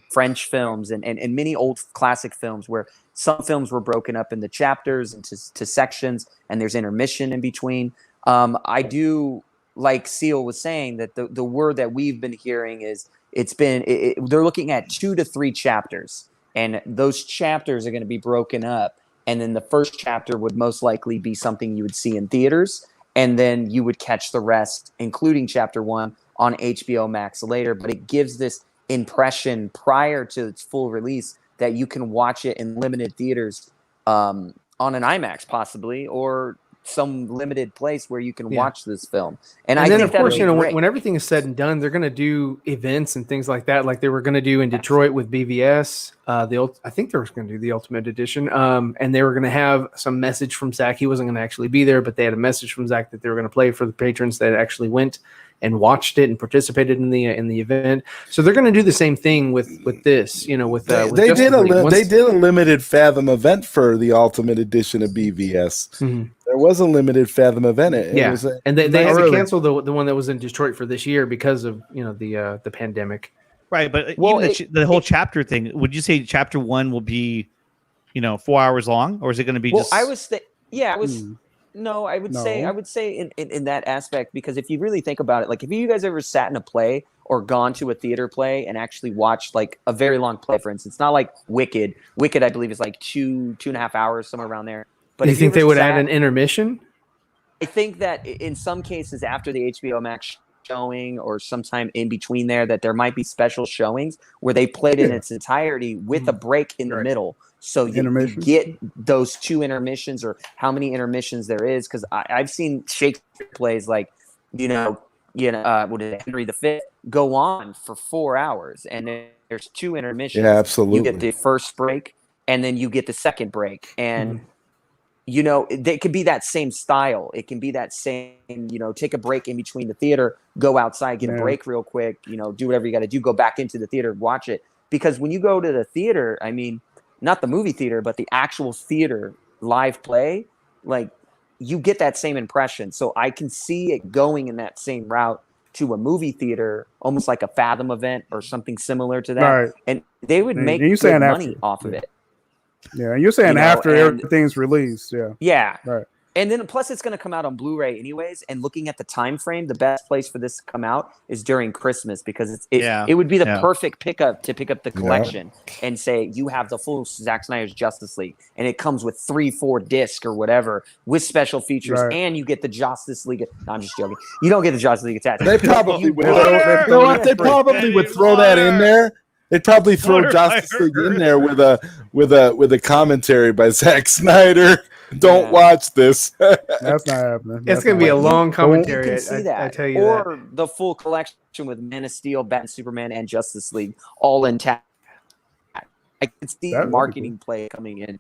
French films and many old classic films where some films were broken up into chapters and to sections, and there's intermission in between. I do, like Seal was saying, that the word that we've been hearing is they're looking at 2 to 3 chapters. And those chapters are going to be broken up. And then the first chapter would most likely be something you would see in theaters. And then you would catch the rest, including chapter 1, on HBO Max later. But it gives this impression prior to its full release that you can watch it in limited theaters on an IMAX possibly, or some limited place where you can watch this film. And I then, think of course, great. when everything is said and done, they're going to do events and things like that, like they were going to do in Detroit with BVS. I think they were going to do the Ultimate Edition, and they were going to have some message from Zach. He wasn't going to actually be there, but they had a message from Zach that they were going to play for the patrons that actually went and watched it and participated in the event. So they're going to do the same thing with this. They did a limited Fathom event for the Ultimate Edition of BVS. Mm-hmm. There was a limited Fathom event. And they had to cancel the one that was in Detroit for this year because of the pandemic. Right, but the whole chapter thing. Would you say chapter 1 will be 4 hours long, or is it going to be just? I would say in that aspect, because if you really think about it, like if you guys ever sat in a play or gone to a theater play and actually watched like a very long play, for instance, not like Wicked. Wicked, I believe, is like 2.5 hours, somewhere around there. But do you think they would add an intermission? I think that in some cases after the HBO Max showing or sometime in between there, that there might be special showings where they played in its entirety with a break in the middle. So you get those 2 intermissions or how many intermissions there is. Because I've seen Shakespeare plays like, what is it, Henry V go on for 4 hours, and then there's 2 intermissions. Yeah, absolutely. You get the first break, and then you get the second break, and it could be that same style. It can be that same, take a break in between the theater, go outside, get a break real quick, do whatever you got to do, go back into the theater, watch it. Because when you go to the theater, I mean, not the movie theater, but the actual theater live play, like you get that same impression. So I can see it going in that same route to a movie theater, almost like a Fathom event or something similar to that. Right. And they would make good money off of it. Yeah, and you're saying after everything's released. Yeah. Yeah. Right. And then plus it's going to come out on Blu-ray anyways. And looking at the time frame, the best place for this to come out is during Christmas, because it would be the perfect pickup to pick up the collection and say you have the full Zack Snyder's Justice League, and it comes with 3-4 disc or whatever with special features, and you get the Justice League. No, I'm just joking. You don't get the Justice League attached. They probably would. They probably would throw that in there. They'd probably throw Justice League in there with a commentary by Zack Snyder. Don't watch this. That's not happening. It's going to be a long commentary. You can see that. I tell you or the full collection with Man of Steel, Batman, Superman, and Justice League all intact. I could see the marketing play coming in.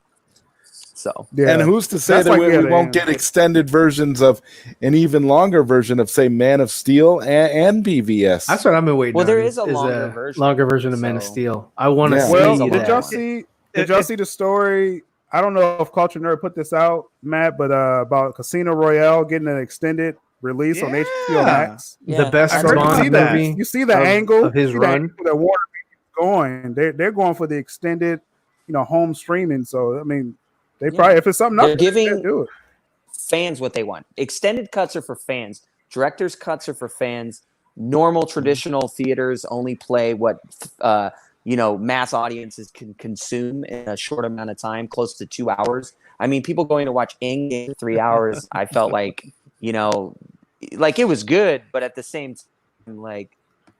So, and who's to say that we won't get extended versions of an even longer version of, say, Man of Steel and BVS? That's what I've been waiting. Well, there is a longer version of Man of Steel. I want to see. Well, did y'all see the story? I don't know if Culture Nerd put this out, Matt, but about Casino Royale getting an extended release on HBO Max. The best Bond movie. You see the angle of his run. That Warner going. They're going for the extended, home streaming. So I mean, they probably, if it's something they're else, giving do it. Fans what they want. Extended cuts are for fans. Director's cuts are for fans. Normal traditional theaters only play what mass audiences can consume in a short amount of time, close to 2 hours. I mean, people going to watch Endgame 3 hours, I felt like, like it was good, but at the same time, like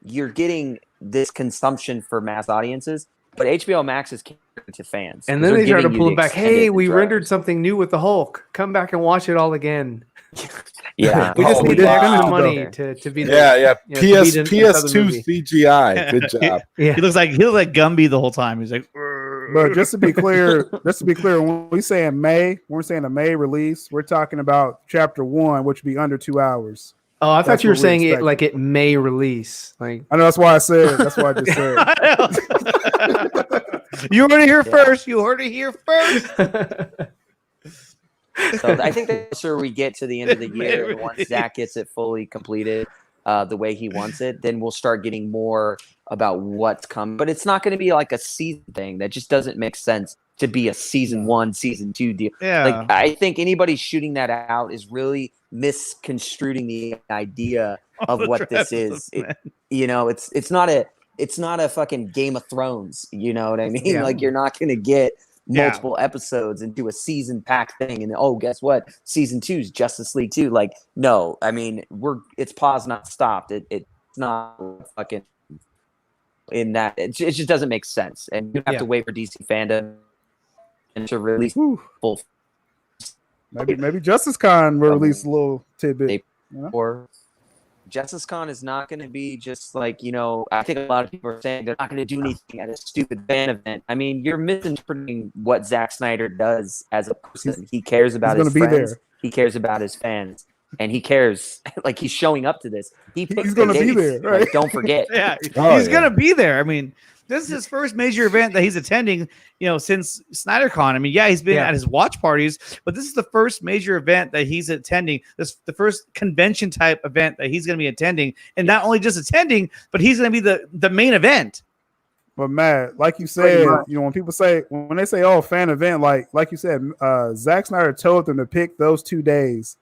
you're getting this consumption for mass audiences, but HBO Max is catering to fans. And then they try to pull it back. Hey, we rendered something new with the Hulk. Come back and watch it all again. Yeah, we just need extra money to be there. PS2 CGI. Good job. He looks like Gumby the whole time. He's like, but just to be clear, when we say in May, we're saying a May release. We're talking about Chapter 1, which would be under 2 hours. Oh, I thought you were saying it like it may release. Like I know that's why I said. That's why I just said. You heard it here first. You heard it here first. So I think the closer we get to the end of the year, once Zach gets it fully completed the way he wants it, then we'll start getting more about what's coming. But it's not going to be like a season thing. That just doesn't make sense to be a season 1, season 2 deal. Yeah. Like I think anybody shooting that out is really misconstruing the idea of what this is. It's not a fucking Game of Thrones. You know what I mean? Yeah. Like you're not going to get multiple episodes and do a season packed thing, and guess what? Season 2 is Justice League 2. Like, no, I mean it's paused, not stopped. It's not fucking in that. It just doesn't make sense, and you have to wait for DC fandom and to release full. Maybe Justice Con will release a little tidbit. Or Justice Con is not going to be just like, I think a lot of people are saying they're not going to do anything at a stupid fan event. I mean, you're misinterpreting what Zack Snyder does as a person. He cares about his friends. He cares about his fans. And he cares, like he's showing up to this. He's going to be there, right? Like, don't forget. He's going to be there. I mean, this is his first major event that he's attending, since SnyderCon. I mean, he's been at his watch parties, but this is the first major event that he's attending. This is the first convention type event that he's going to be attending, and not only just attending, but he's going to be the main event. But Matt, like you said, when people say when they say fan event, like you said, Zack Snyder told them to pick those 2 days.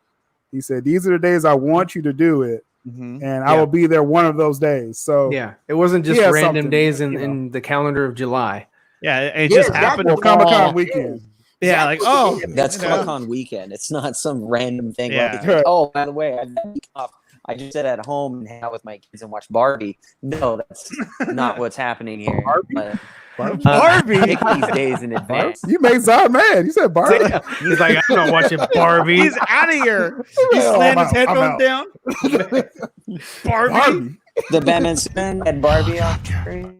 He said these are the days I want you to do it. And I will be there one of those days. So it wasn't just random days in the calendar of July. It just happened to Comic-Con weekend. That's Comic-Con weekend. It's not some random thing. Like, by the way, I just sit at home and hang out with my kids and watch Barbie. No, that's not what's happening here. Barbie. Pick these days in advance. You made Zod mad. You said Barbie. He's like, I'm not watching Barbie. He's out of here. He Yeah, slammed I'm his out. I'm headphones down. Barbie. The Batman Superman had Barbie on screen.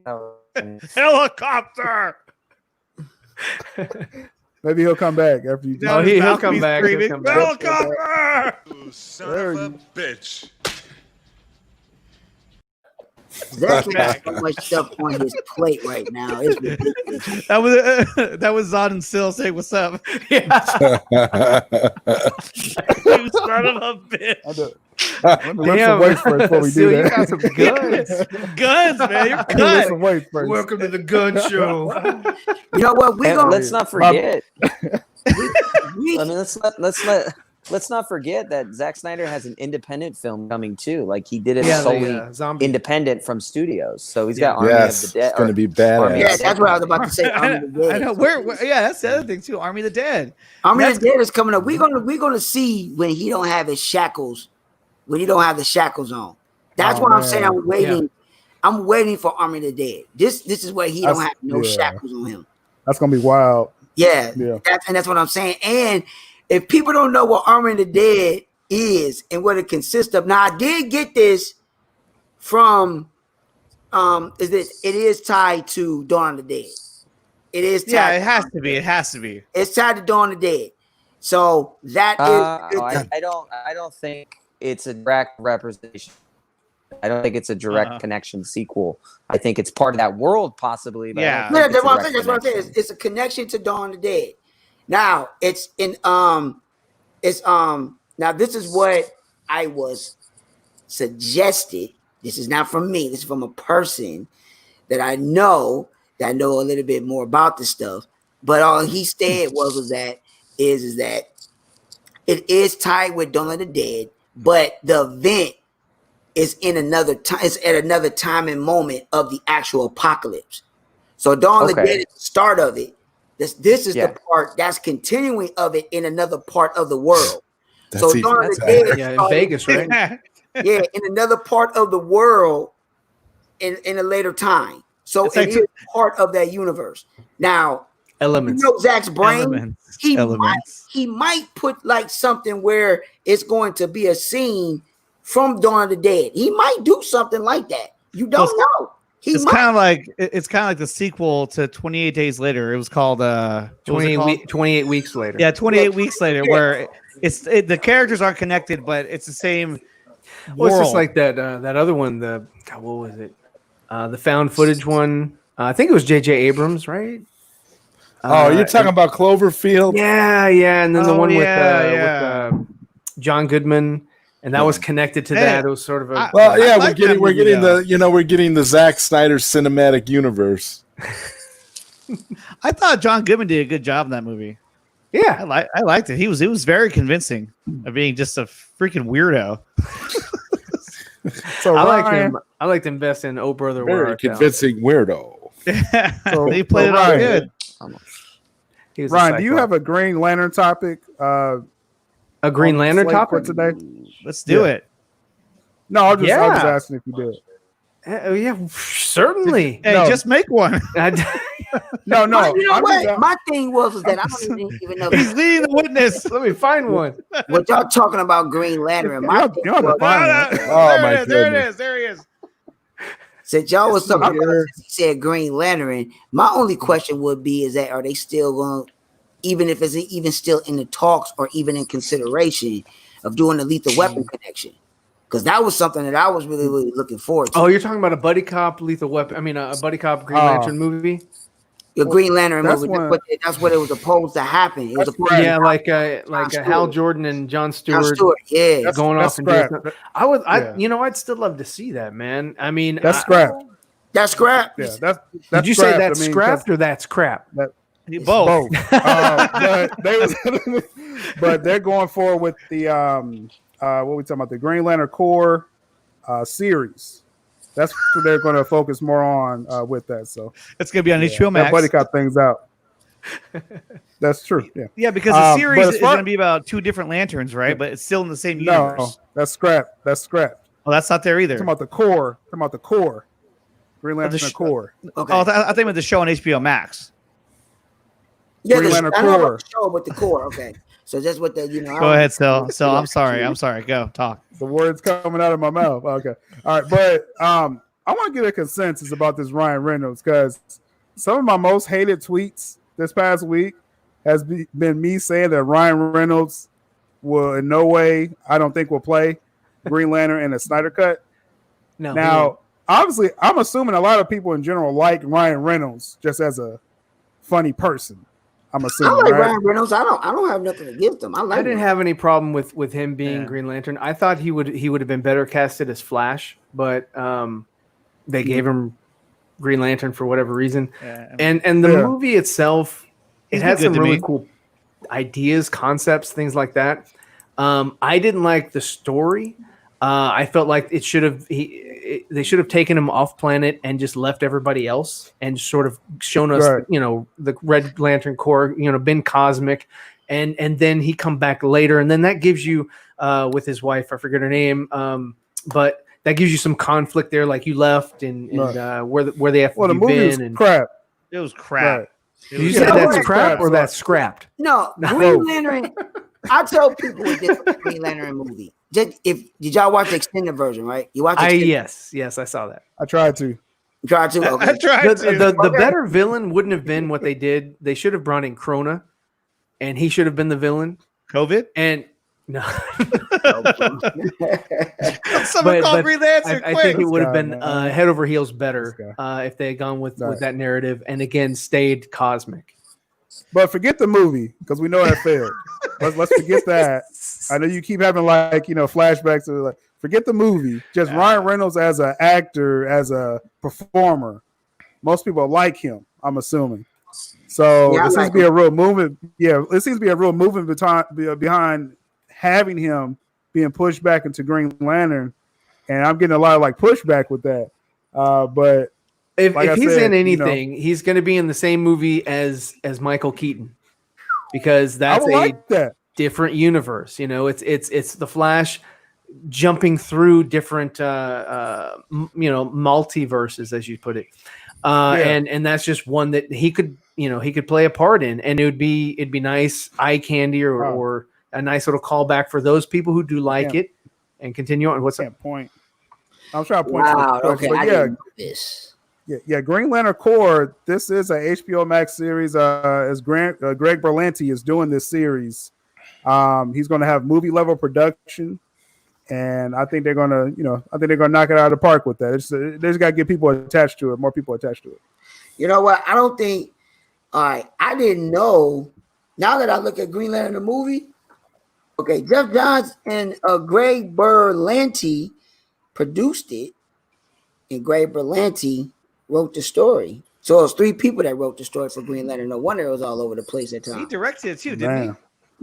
Helicopter. Maybe he'll come back after you. Oh, he'll come back. He'll Screaming, come back. Helicopter. Son of a bitch. Zach has so much stuff on his plate right now. It's ridiculous. That was Zod and Sil saying, "What's up?" Yeah. You son of a bitch. Let me lift some weights first before we do You that. got some guns. Guns, man. You're Let me lift cut. some weights first. Welcome to the gun show. You know what? We And gonna let's not forget. we, I mean, let's not forget that Zack Snyder has an independent film coming too. Like he did it solely zombie. independent from studios. So he's got Army Yes, of the Dead. it's going to be Army badass. yeah, that's what I was about to say. Army of the Dead. I know. Where? Yeah, that's the other thing too. Army of the Dead. Army of the Dead is coming up. We're gonna see when he don't have his shackles, when he don't have the shackles on. That's what I'm saying. I'm waiting. Yeah. I'm waiting for Army of the Dead. This is where he don't have no shackles on him. That's gonna be wild. Yeah, Yeah. That's what I'm saying. And if people don't know what Army of the Dead is and what it consists of, now I did get this from it is tied to Dawn of the Dead. It is tied. Yeah, it has to be. It has to be. It's tied to Dawn of the Dead. So that is I don't think it's a direct representation. I don't think it's a direct connection sequel. I think it's part of that world, possibly. But Yeah. Yeah, that's what I'm saying. It's a connection to Dawn of the Dead. Now it's in now this is what I was suggested. This is not from me. This is from a person that I know a little bit more about this stuff. But all he said was that it is tied with Dawn of the Dead, but the event is in another time. It's at another time and moment of the actual apocalypse. So Dawn of the Dead is the start of it. This is the part that's continuing of it in another part of the world. So Dawn of the Dead, in Vegas, right? Yeah, in another part of the world in a later time. So it is part of that universe. Now, Elements. you know Zach's brain. Elements. He might put like something where it's going to be a scene from Dawn of the Dead. He might do something like that. You don't know. It's kind of like the sequel to 28 Days Later. It was called 28 weeks later. Yeah, 28 weeks later, where the characters aren't connected, but it's the same Well, it's world. just like that other one. What was it? The found footage one. I think it was J.J. Abrams, right? You're talking about Cloverfield? Yeah, and then the one with John Goodman, and that was connected to that. It was sort of a we're getting the Zack Snyder cinematic universe. I thought John Goodman did a good job in that movie. Yeah, I liked it. He was very convincing of being just a freaking weirdo. So I liked him best in Oh Brother Where Very Art Thou. convincing weirdo. He played it all good. He was Ryan, do you have a Green Lantern topic? a Green Lantern slate for topic today? Let's do it. No, I'm just asking if you did. Yeah, certainly. Hey, just make one. No. You know what? My thing was that I don't even know. He's leading the witness. Let me find one. What y'all talking about Green Lantern? My thing was, There he is. since y'all was talking about, since he said Green Lantern, my only question would be is that are they still going, even if it's even still in the talks or even in consideration of doing the Lethal Weapon connection? Because that was something that I was really, really looking forward to. Oh, you're talking about a buddy cop Lethal Weapon? I mean, a buddy cop Green Lantern movie? Your Green Lantern movie. That's what it was supposed to happen. It was supposed yeah, like Hal Jordan and John Stewart. Yeah, going off and scrap. doing something. I'd still love to see that, man. I mean, That's scrap. That's scrap. Yeah, that's Did you scrap. say that's scrapped or that's crap? Both. But they're going forward with the what we talking about, the Green Lantern Corps series. That's what they're going to focus more on with that. So It's going to be on HBO Max. that buddy cop things out. That's true. Yeah, because the series is going to be about two different lanterns, right? But it's still in the same universe. No, that's scrap. That's scrap. Well, that's not there either. Talking about the core. Green Lantern Corps. Okay. Oh, I think with the show on HBO Max. Yeah, Green Lantern I know Corps. about the show with the core. Okay, so that's what the Go ahead, Sil. I'm sorry. Go talk. The words coming out of my mouth. Okay, all right, but I want to get a consensus about this Ryan Reynolds because some of my most hated tweets this past week has been me saying that Ryan Reynolds will in no way, I don't think, will play Green Lantern in a Snyder Cut. No. Now, obviously, I'm assuming a lot of people in general like Ryan Reynolds just as a funny person. I'm assuming. I like right? Ryan Reynolds. I don't have nothing against him. I didn't have any problem with him being Green Lantern. I thought he would have been better casted as Flash, but they gave him Green Lantern for whatever reason. Yeah. And the movie itself, it had some really me. cool ideas, concepts, things like that. I didn't like the story. I felt like they should have taken him off planet and just left everybody else and sort of shown us, the Red Lantern Corps, been cosmic, and then he come back later, and then that gives you with his wife, I forget her name, but that gives you some conflict there, like you left and where they have the movie been. was and crap. It was crap. Right. You said that's crap or that's scrapped? No, Green Lantern. I tell people with this Green Lantern movie. Did y'all watch the extended version? Right? You watched? Yes, I saw that. I tried to. You tried to. Okay. I tried to. The better villain wouldn't have been what they did. They should have brought in Krona, and he should have been the villain. COVID? And no, someone called Green Lantern. I think it would have been head over heels better if they had gone with that narrative and again stayed cosmic. But forget the movie because we know that failed. Let's forget that. I know you keep having flashbacks to forget the movie. Just Ryan Reynolds as an actor, as a performer. Most people like him, I'm assuming. So it seems to be a real movement. Yeah, it seems to be a real movement behind having him being pushed back into Green Lantern, and I'm getting a lot of pushback with that. But if he's in anything, he's going to be in the same movie as Michael Keaton, because that's different universe. It's the Flash jumping through different multiverses, as you put it, and that's just one that he could play a part in, and it'd be nice eye candy or a nice little callback for those people who do like it and continue on. What's that point? I'm trying to point. Wow. Okay. I didn't know this. Yeah, Green Lantern Corps. This is a HBO Max series. As Greg Berlanti is doing this series, he's going to have movie level production, and I think they're going to, knock it out of the park with that. They just got to get people attached to it, more people attached to it. You know what? I don't think. All right, I didn't know. Now that I look at Green Lantern the movie, okay, Jeff Johns and Greg Berlanti produced it, and Greg Berlanti wrote the story. So it was 3 people that wrote the story for Green Lantern. No wonder it was all over the place at times. He directed it too, didn't he?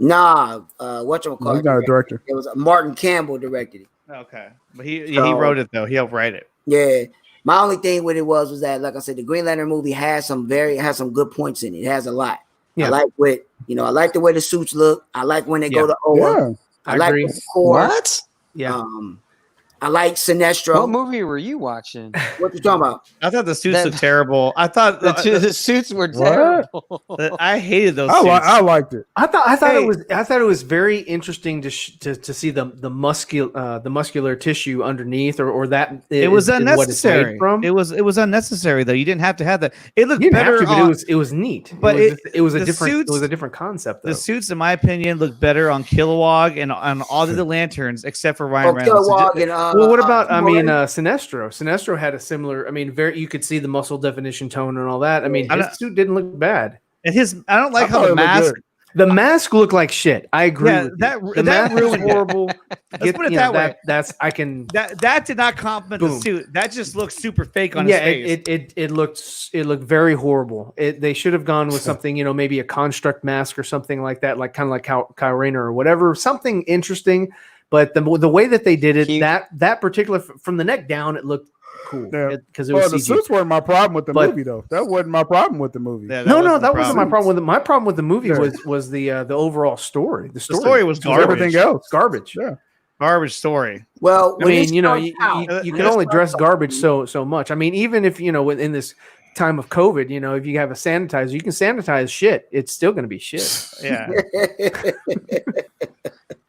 Nah, whatchamacallit? He's not a director. It was Martin Campbell directed it. Okay, but he wrote it though. He helped write it. Yeah. My only thing with it was that, like I said, the Green Lantern movie has some good points in it. It has a lot. Yeah. I like I like the way the suits look. I like when they go to Oa. Yeah. I like the core. What? Yeah. I like Sinestro. What movie were you watching? What you talking about? I thought the suits looked terrible. I thought the suits were terrible. I hated those suits. I liked it. I thought it was very interesting to see the muscular tissue underneath, or that it was unnecessary. It was unnecessary though. You didn't have to have that. It looked better, but it was neat. But it was a different concept. Though. The suits, in my opinion, look better on Kilowog and on all of the lanterns except for Ryan Reynolds. Kilowog well, what about Sinestro? Sinestro had a similar. You could see the muscle definition tone and all that. His suit didn't look bad. And I don't like how the mask. The mask looked like shit. I agree. Yeah, with that the mask was horrible. Let's put it that way. That did not compliment the suit. That just looks super fake on his face. It looked very horrible. They should have gone with something, maybe a construct mask or something like that, like kind of like Kyle Rayner or whatever, something interesting. But the way that they did it, that particular from the neck down, it looked cool because it was the suits weren't my problem with the movie though. That wasn't my problem with the movie. Yeah, that wasn't my problem with it. My problem with the movie was the overall story. The story was garbage. Everything else garbage. Yeah. Garbage story. Well, I mean, you can only dress garbage so much. I mean, even if in this time of COVID, if you have a sanitizer, you can sanitize shit. It's still going to be shit. Yeah.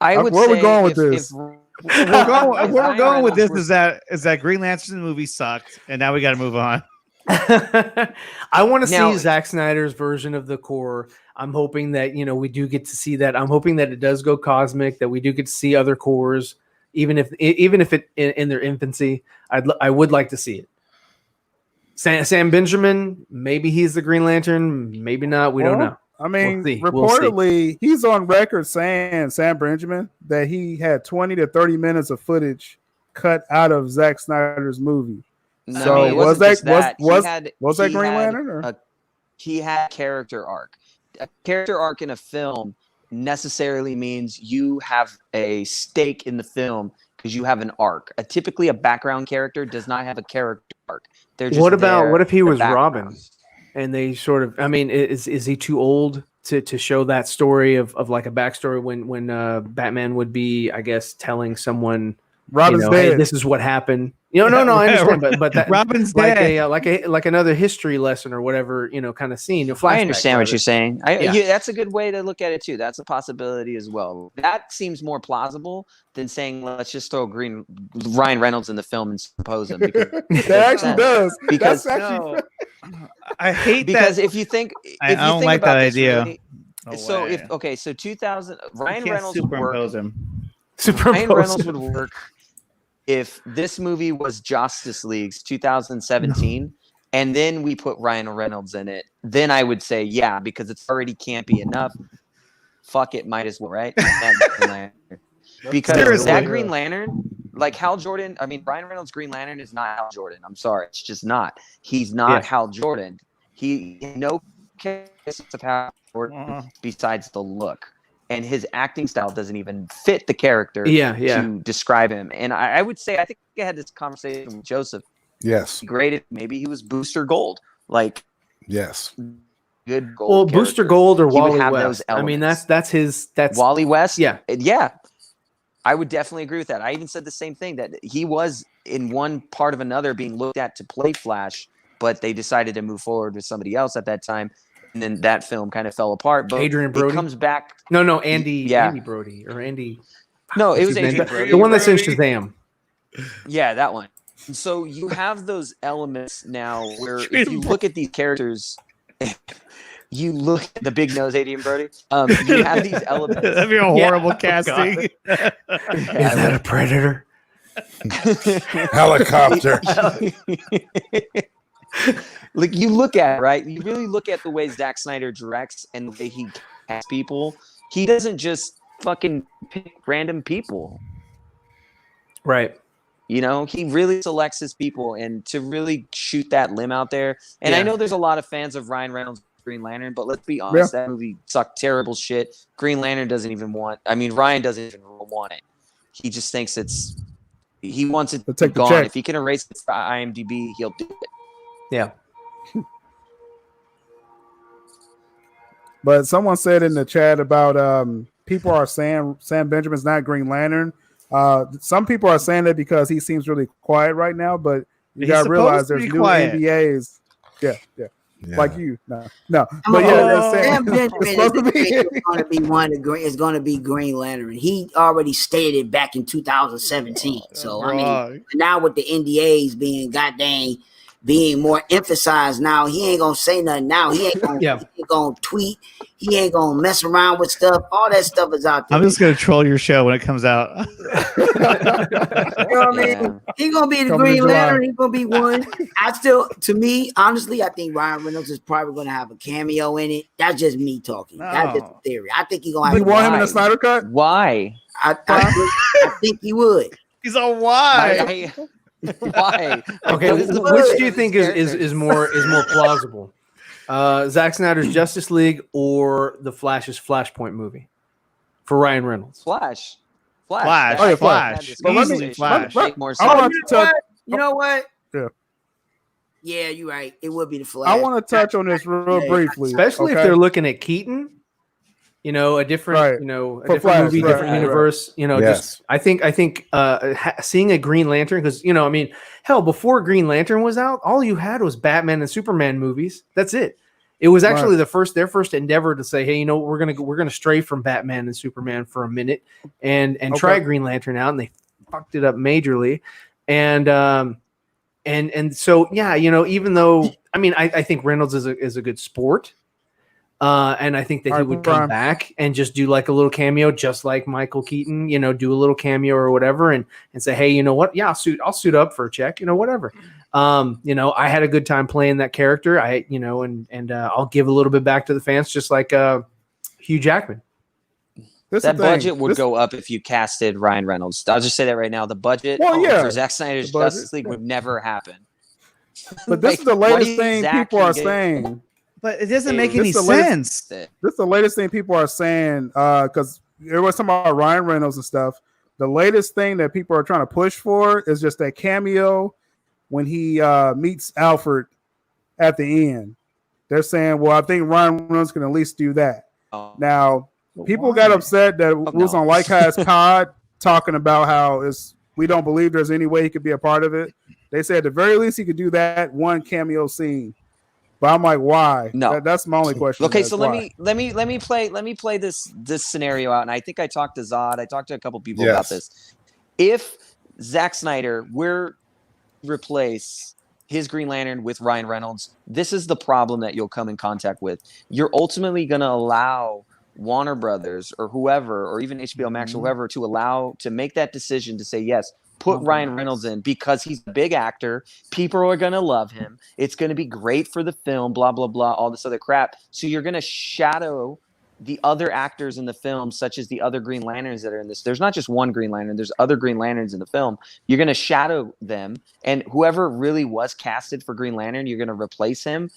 I would Where are say we going with this? Where we're going with this is that Green Lantern movie sucked, and now we got to move on. I want to Now- see Zack Snyder's version of the core. I'm hoping that we do get to see that. I'm hoping that it does go cosmic. That we do get to see other cores, even if it in their infancy. I would like to see it. Sam Benjamin, maybe he's the Green Lantern, maybe not. We don't know. I mean, We'll see. reportedly, he's on record saying, Sam Benjamin, that he had 20 to 30 minutes of footage cut out of Zack Snyder's movie. No, So it was wasn't that just that. was that Green Lantern? Or? He had character arc. A character arc in a film necessarily means you have a stake in the film because you have an arc. Typically, a background character does not have a character arc. They're just What if he was background. Robin? And they sort of, I mean, is he too old to show that story of like a backstory when Batman would be, I guess, telling someone, Robin's hey, dead. this is what happened. No, I understand, but that Robin's like dead. like another history lesson or whatever, kind of scene. I understand what you're saying. Yeah. That's a good way to look at it too. That's a possibility as well. That seems more plausible than saying let's just throw Ryan Reynolds in the film and suppose him. That actually does. Because That's actually I hate because that. if you think, I don't like that idea. No so way. so 2000 Ryan You can't Reynolds would work. superimpose him. Ryan Reynolds would work if this movie was Justice League's 2017, and then we put Ryan Reynolds in it. Then I would say yeah, because it's already campy enough. Fuck it, might as well, right? Because Seriously. that Green Lantern, like Hal Jordan, I mean Ryan Reynolds' Green Lantern is not Hal Jordan. I'm sorry, it's just not. He's not Hal Jordan. He no case of Hal Jordan besides the look. And his acting style doesn't even fit the character to describe him. And I would say, I think I had this conversation with Joseph. Yes. Maybe he was Booster Gold. Like, yes. Good gold. Well, Booster Gold or He would Wally have West. those I mean, elements. that's Wally West. Yeah. Yeah. I would definitely agree with that. I even said the same thing, that he was in one part of another being looked at to play Flash, but they decided to move forward with somebody else at that time. And then that film kind of fell apart. But Adrian Brody it comes back. No, Andy Brody or Andy. No, it was Adrian Brody. The one that's in Shazam. Yeah, that one. So you have those elements now where if you look at these characters, you look at the big nose Adrian Brody. You have these elements. That'd be a horrible casting. Is that a predator? Helicopter. Like you look at it, right? You really look at the way Zack Snyder directs and the way he casts people. He doesn't just fucking pick random people. Right. He really selects his people, and to really shoot that limb out there. And I know there's a lot of fans of Ryan Reynolds' Green Lantern, but let's be honest, that movie sucked terrible shit. Green Lantern doesn't even Ryan doesn't even want it. He just thinks he wants it gone. If he can erase it from IMDb, he'll do it. Yeah. But someone said in the chat about people are saying Sam Benjamin's not Green Lantern. Some people are saying that because he seems really quiet right now, but you got to realize there's new NDAs. Yeah. Like you. No. But Sam Benjamin is going to be it's going to be Green Lantern. He already stated it back in 2017. So, I mean, now with the NDAs being more emphasized now, he ain't gonna say nothing now. He ain't gonna tweet. He ain't gonna mess around with stuff. All that stuff is out there. I'm just gonna troll your show when it comes out. You know what I mean? He gonna be the Green Lantern. He's gonna be one. To me, honestly, I think Ryan Reynolds is probably gonna have a cameo in it. That's just me talking. No. That's just a theory. I think he's gonna have. You want him in the Snyder Cut? Why? I think he would. He's a why. Why? Okay, which do you think is more plausible? Zack Snyder's Justice League or the Flash's Flashpoint movie for Ryan Reynolds? Flash. Oh, yeah, Flash. Easily Flash. You know what? Yeah. Yeah, you're right. It would be the Flash. I want to touch on this real briefly, especially if they're looking at Keaton. a different, Right. a For different Flash, movie, right, different right. universe. Yes. Just I think seeing a Green Lantern, because I mean, hell, before Green Lantern was out, all you had was Batman and Superman movies. That's it. It was actually their first endeavor to say, hey, we're gonna stray from Batman and Superman for a minute and try Green Lantern out, and they fucked it up majorly, and so yeah, even though I mean I think Reynolds is a good sport. And I think that he would come back and just do like a little cameo, just like Michael Keaton, do a little cameo or whatever, and say, hey, you know what? Yeah, I'll suit up for a check, whatever. I had a good time playing that character. I'll give a little bit back to the fans, just like Hugh Jackman. That budget would go up if you casted Ryan Reynolds. I'll just say that right now. The budget for Zack Snyder's Justice League would never happen. But this is the latest thing people are saying. But it doesn't make any sense. This is the latest thing people are saying because there was some about Ryan Reynolds and stuff. The latest thing that people are trying to push for is just that cameo when he meets Alfred at the end. They're saying, well, I think Ryan Reynolds can at least do that. Now, people got upset that it was on Like Has Pod talking about how we don't believe there's any way he could be a part of it. They said at the very least he could do that one cameo scene. But I'm like, why? No, that's my only question. Okay, so let me play this scenario out, and I think I talked to Zod. I talked to a couple people about this. If Zack Snyder were to replace his Green Lantern with Ryan Reynolds, this is the problem that you'll come in contact with. You're ultimately going to allow Warner Brothers or whoever, or even HBO Max or whoever, to make that decision to say yes. Put Ryan Reynolds in because he's a big actor. People are going to love him. It's going to be great for the film, blah, blah, blah, all this other crap. So you're going to shadow the other actors in the film, such as the other Green Lanterns that are in this. There's not just one Green Lantern. There's other Green Lanterns in the film. You're going to shadow them. And whoever really was casted for Green Lantern, you're going to replace him.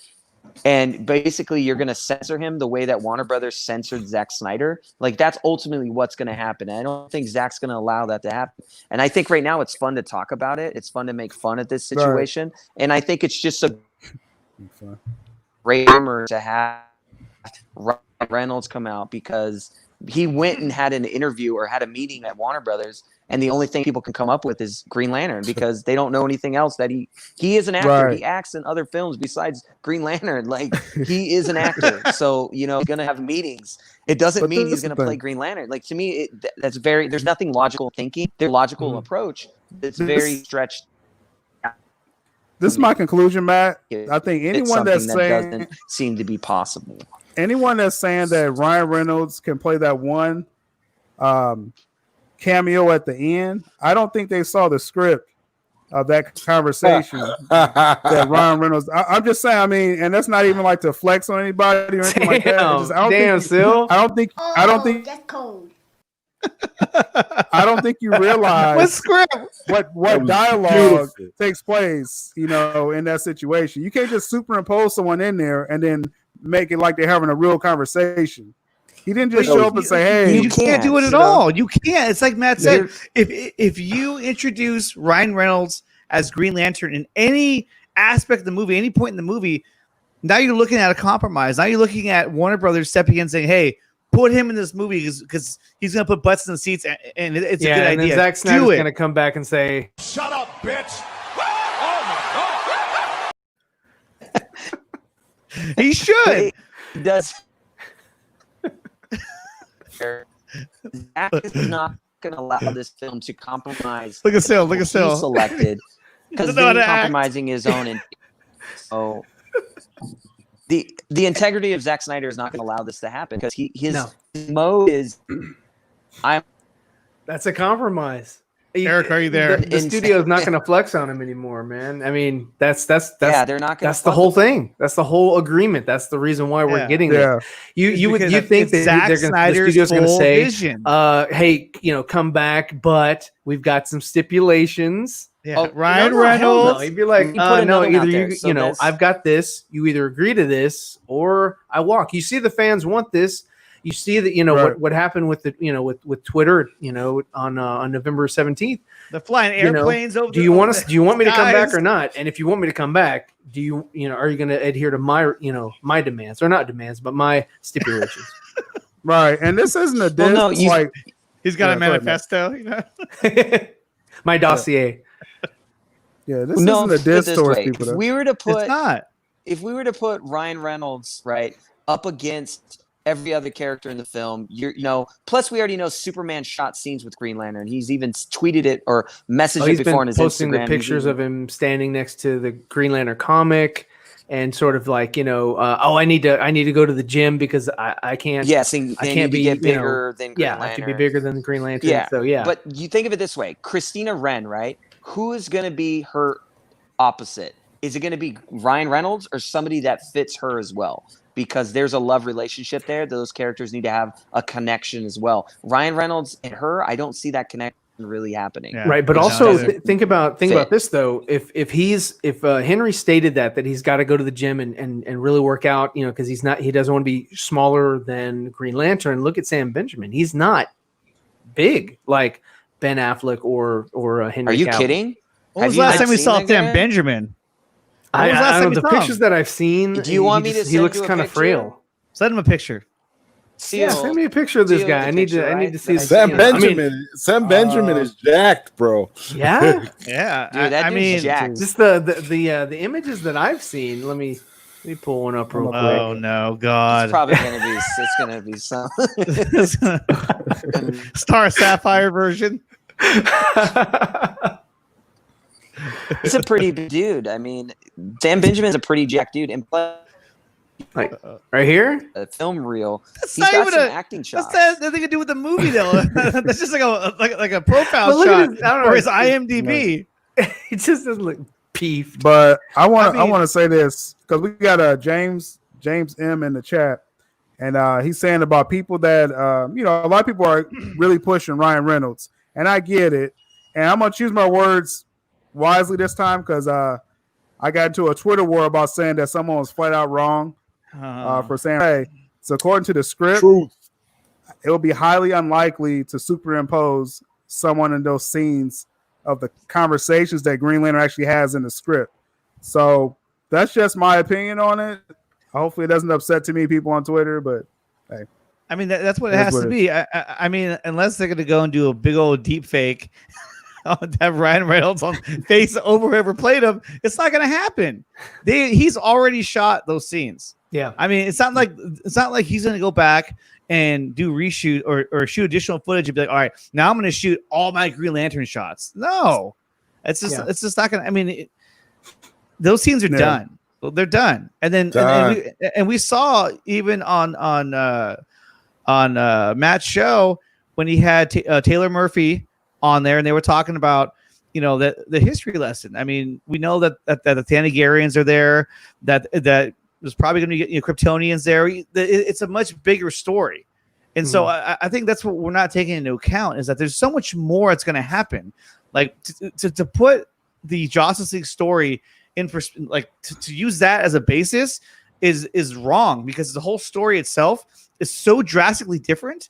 And basically, you're going to censor him the way that Warner Brothers censored Zack Snyder. Like, that's ultimately what's going to happen. And I don't think Zack's going to allow that to happen. And I think right now it's fun to talk about it. It's fun to make fun of this situation. Right. And I think it's just a great rumor to have Ryan Reynolds come out because he went and had an interview or had a meeting at Warner Brothers. And the only thing people can come up with is Green Lantern because they don't know anything else that he is an actor. Right. He acts in other films besides Green Lantern. Like, he is an actor. So, he's going to have meetings. It doesn't mean he's going to play Green Lantern. Like, to me, there's nothing logical thinking. Their logical approach. It's very stretched. This is my conclusion, Matt. I think anyone that doesn't seem to be possible. Anyone that's saying that Ryan Reynolds can play that one cameo at the end, I don't think they saw the script of that conversation that Ryan Reynolds. I'm just saying, I mean, and that's not even like to flex on anybody or anything like that. I don't think that's cold. I don't think you realize what dialogue takes place, in that situation. You can't just superimpose someone in there and then make it like they're having a real conversation. He didn't just show up and say, hey. You can't do it at all. You can't. It's like Matt said. If you introduce Ryan Reynolds as Green Lantern in any aspect of the movie, any point in the movie, now you're looking at a compromise. Now you're looking at Warner Brothers stepping in and saying, hey, put him in this movie because he's going to put butts in the seats and it's a good idea. And then Zack Snyder's going to come back and say, shut up, bitch. Oh, my God. He should. He does. Zack is not going to allow this film to compromise. Look at Sil. He selected because he's compromising his own. And so the integrity of Zack Snyder is not going to allow this to happen because his mode is. That's a compromise. Eric, are you there? The studio is not going to flex on him anymore, man. I mean, that's they're not. That's the whole thing. That's the whole agreement. That's the reason why we're getting there. You think that the studio's going to say, vision. "Hey, come back," but we've got some stipulations. Yeah, Ryan Reynolds. No. He'd be like, "No, either I've got this. You either agree to this or I walk." You see, the fans want this. You see that what happened with the with Twitter on November 17th. The flying airplanes over. Do you want me to come back or not? And if you want me to come back, are you going to adhere to my my demands or not demands, but my stipulations? Right, and this isn't a diss. no, it's like He's got Yeah, a go ahead, manifesto, you know. My dossier. this no, isn't a put it diss this towards way. people. If Though. we were to It's put not. if we were to put Ryan Reynolds right up against every other character in the film, plus we already know Superman shot scenes with Green Lantern. He's even tweeted it or messaged it He's before on been his posting Instagram. the pictures of him standing next to the Green Lantern comic, and sort of like I need to go to the gym because I can't. Yes, I can't be get bigger than Green Lantern. I have to be bigger than the Green Lantern. Yeah, So yeah. But you think of it this way: Christina Wren, right? Who is going to be her opposite? Is it going to be Ryan Reynolds or somebody that fits her as well? Because there's a love relationship there. Those characters need to have a connection as well. Ryan Reynolds and her, I don't see that connection really happening. Yeah. Right, but No, also doesn't think about fit. this though. If Henry stated that he's got to go to the gym and really work out, because he doesn't want to be smaller than Green Lantern. Look at Sam Benjamin; he's not big like Ben Affleck or Henry. Are you Cavill. kidding? When was Have the last you time we not saw seen that Sam guy? Benjamin? When I was the last don't time know, we the saw him? pictures that I've seen. Do you want me to He send looks you a kind of picture? frail. Send him a picture. Yeah, send me a picture of this Seal guy. the I need picture, to right? see his Sam I mean, Benjamin. Sam Benjamin is jacked, bro. yeah. Yeah, Dude, that I dude's mean, jacked. Just the images that I've seen. Let me pull one up real quick. oh no, It's God! probably gonna be some Star Sapphire version. He's a pretty big dude. I mean, Sam Benjamin's a pretty jacked dude, and plus Like right here. a film reel. That's He's not got even some a acting That's shots. nothing to do with the movie, though. That's just like a profile But look shot at his, I don't know, or his it's- IMDb. It just doesn't look peeved. But I want I mean- to say this because we got James M in the chat, and he's saying about people that a lot of people are really pushing Ryan Reynolds, and I get it, and I'm gonna choose my words wisely this time because I got into a Twitter war about saying that someone was flat out wrong for saying, hey, so according to the script, Truth. it will be highly unlikely to superimpose someone in those scenes of the conversations that Green Lantern actually has in the script. So that's just my opinion on it. Hopefully it doesn't upset too many people on Twitter, but hey. I mean, that's what it That's has what to it be. I mean, unless they're going to go and do a big old deep fake to have Ryan Reynolds on face over whoever played him, it's not going to happen. He's already shot those scenes. Yeah. I mean, it's not like he's going to go back and do reshoot or shoot additional footage and be like, all right, now I'm going to shoot all my Green Lantern shots. No, it's just not going to. I mean, those scenes are done. Well, they're done. And then and we saw even on Matt's show when he had Taylor Murphy on there, and they were talking about the history lesson. I mean, we know that the Thanagarians are there. That there's probably going to be Kryptonians there. It's a much bigger story, and so I think that's what we're not taking into account is that there's so much more that's going to happen. Like to put the Justice League story in to use that as a basis is wrong because the whole story itself is so drastically different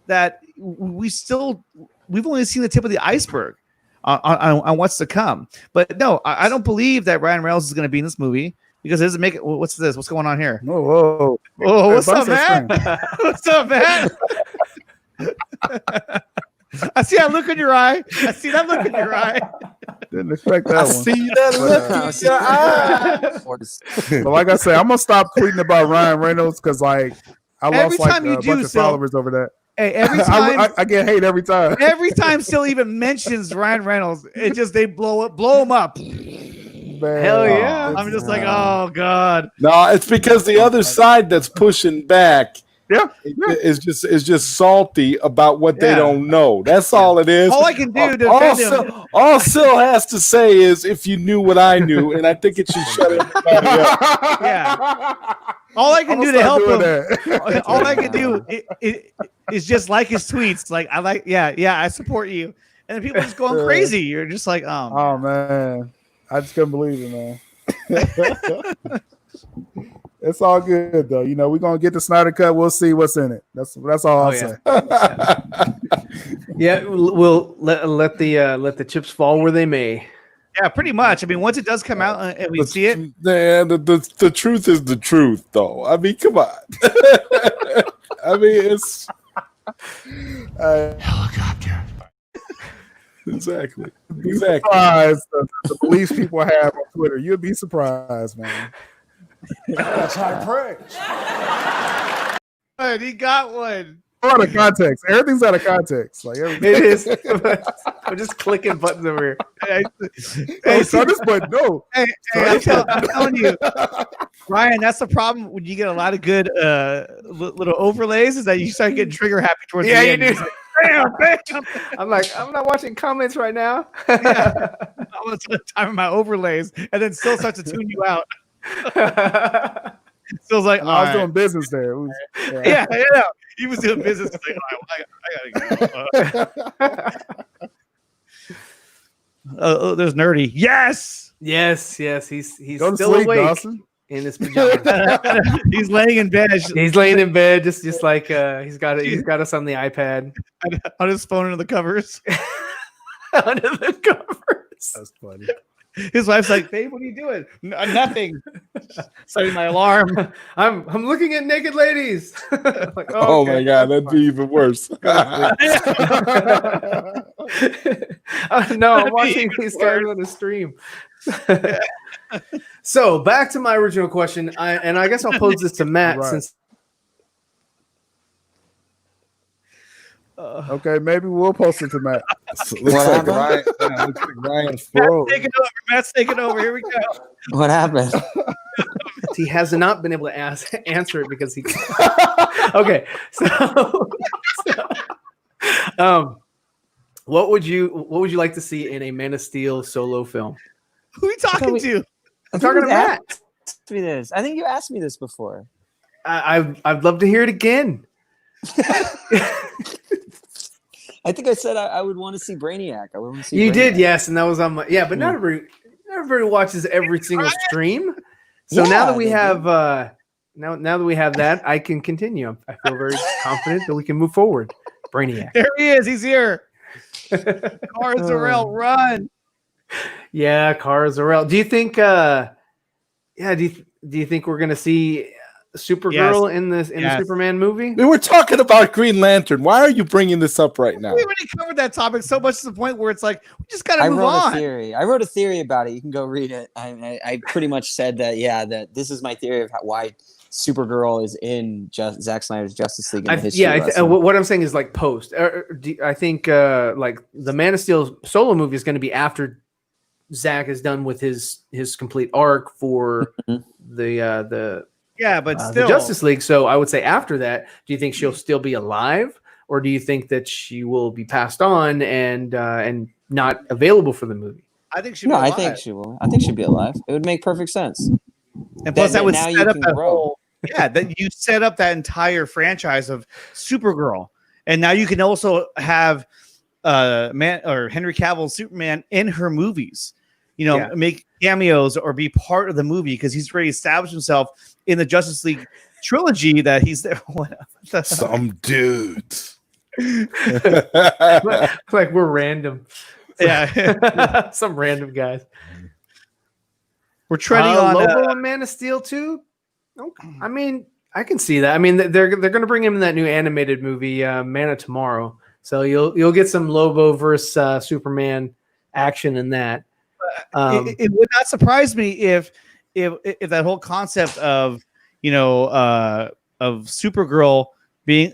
that we've only seen the tip of the iceberg on what's to come. But no, I don't believe that Ryan Reynolds is going to be in this movie because it doesn't make it. What's this? What's going on here? Whoa. Oh, what's up, man? What's up, man? I see that look in your eye. Didn't expect that one. See that look in your eye. But like I said, I'm gonna stop tweeting about Ryan Reynolds because I Every lost time you a do, bunch of Sil, followers over that. Hey, every time I get hate every time. every time Still even mentions Ryan Reynolds, it just they blow him up. Man, Hell yeah. I'm just like, oh god. No, it's because the other side that's pushing back Yeah. is just salty about what they don't know. That's all it is. All I can do to all defend him. all Sil has to say is if you knew what I knew, and I think it should shut everybody up. Yeah. All I can do to help him. All I can do is just like his tweets. Like I support you, and people just going crazy. You're just like, Oh man, I just couldn't believe it, man. It's all good though. We're gonna get the Snyder Cut. We'll see what's in it. That's all I'll say. Yeah, we'll let the chips fall where they may. yeah, pretty much. I mean, once it does come out and we see it, Man, the truth is the truth, though. I mean, come on. I mean, it's Helicopter. exactly. Surprised the beliefs people have on Twitter. You'd be surprised, man. That's high praise. He got one. Out of context. Everything's out of context. Like everything. It is. I'm just clicking buttons over here. Hey, so this button, no. Hey, I'm telling you, Ryan, that's the problem when you get a lot of good little overlays is that you start getting trigger happy towards the end. You do. Like, bam, bam. I'm like, I'm not watching comments right now. Yeah. I was time of my overlays and then still starts to tune you out. Still's like, I was doing business there. It was, yeah. He was doing business. Like, I gotta go. There's Nerdy. Yes. Yes. He's go to still sleep, awake Dawson. in his pajamas. He's laying in bed. He's laying in bed, just like he's got us on the iPad, on his phone under the covers. under the covers. That's funny. His wife's like, "Babe, what are you doing?" Nothing. Setting my alarm. I'm looking at naked ladies. Like, Oh my god, that'd be even worse. No, I'm watching these guys on the stream. So back to my original question, I guess I'll pose this to Matt Right. since. Okay, maybe we'll post it to Matt. Looks like Ryan's throat. Matt's taking over. Here we go. What happened? He has not been able to answer it because he. Okay, what would you like to see in a Man of Steel solo film? Who are you talking to? I'm talking to Matt. Asked me this. I think you asked me this before. I'd love to hear it again. I think I said I would want to see Brainiac. I would want to see. You Brainiac. did, yes, and that was on my but not everybody watches every single stream. So now that we have now that we have that, I can continue. I feel very confident that we can move forward. Brainiac. There he is. He's here. Cara Zor-El, run. Yeah, Cara Zor-El. Do you think do you think we're gonna see Supergirl in the Superman movie? We were talking about Green Lantern. Why are you bringing this up right now? We already covered that topic so much to the point where it's like we just gotta move on. I wrote a theory about it. You can go read it. I pretty much said that. Yeah, that this is my theory of why Supergirl is in Zack Snyder's Justice League. What I'm saying is like post. I think like the Man of Steel solo movie is going to be after Zack is done with his complete arc for the Justice League. So I would say after that, do you think she'll still be alive, or do you think that she will be passed on and not available for the movie? I think she. I think she will. I think she'd be alive. It would make perfect sense. And plus, that would set up that whole. Yeah, that you set up that entire franchise of Supergirl, and now you can also have Henry Cavill Superman in her movies. Make cameos or be part of the movie because he's already established himself in the Justice League trilogy that he's there. Some dudes. Like we're random. Yeah. Some random guys. We're treading on Lobo and Man of Steel too. Okay. I mean, I can see that. I mean, they're going to bring him in that new animated movie, Man of Tomorrow. So you'll get some Lobo versus Superman action in that. It would not surprise me if that whole concept of Supergirl being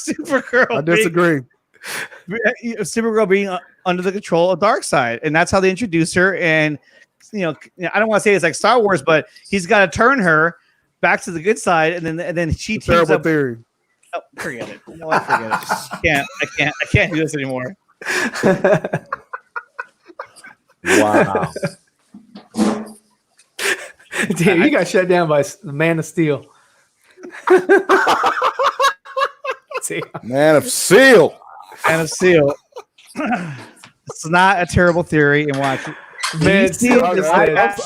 Supergirl. I disagree. Supergirl being under the control of Darkseid, and that's how they introduce her. And I don't want to say it's like Star Wars, but he's got to turn her back to the good side, and then she teams up. Theory. Oh, forget it. You know what? Forget it. I can't do this anymore. Wow. Damn, you got shut down by the Man of Steel. Man of Steel. Man of Steel. It's not a terrible theory, and watch it. Man of Steel. I'm sorry. I'm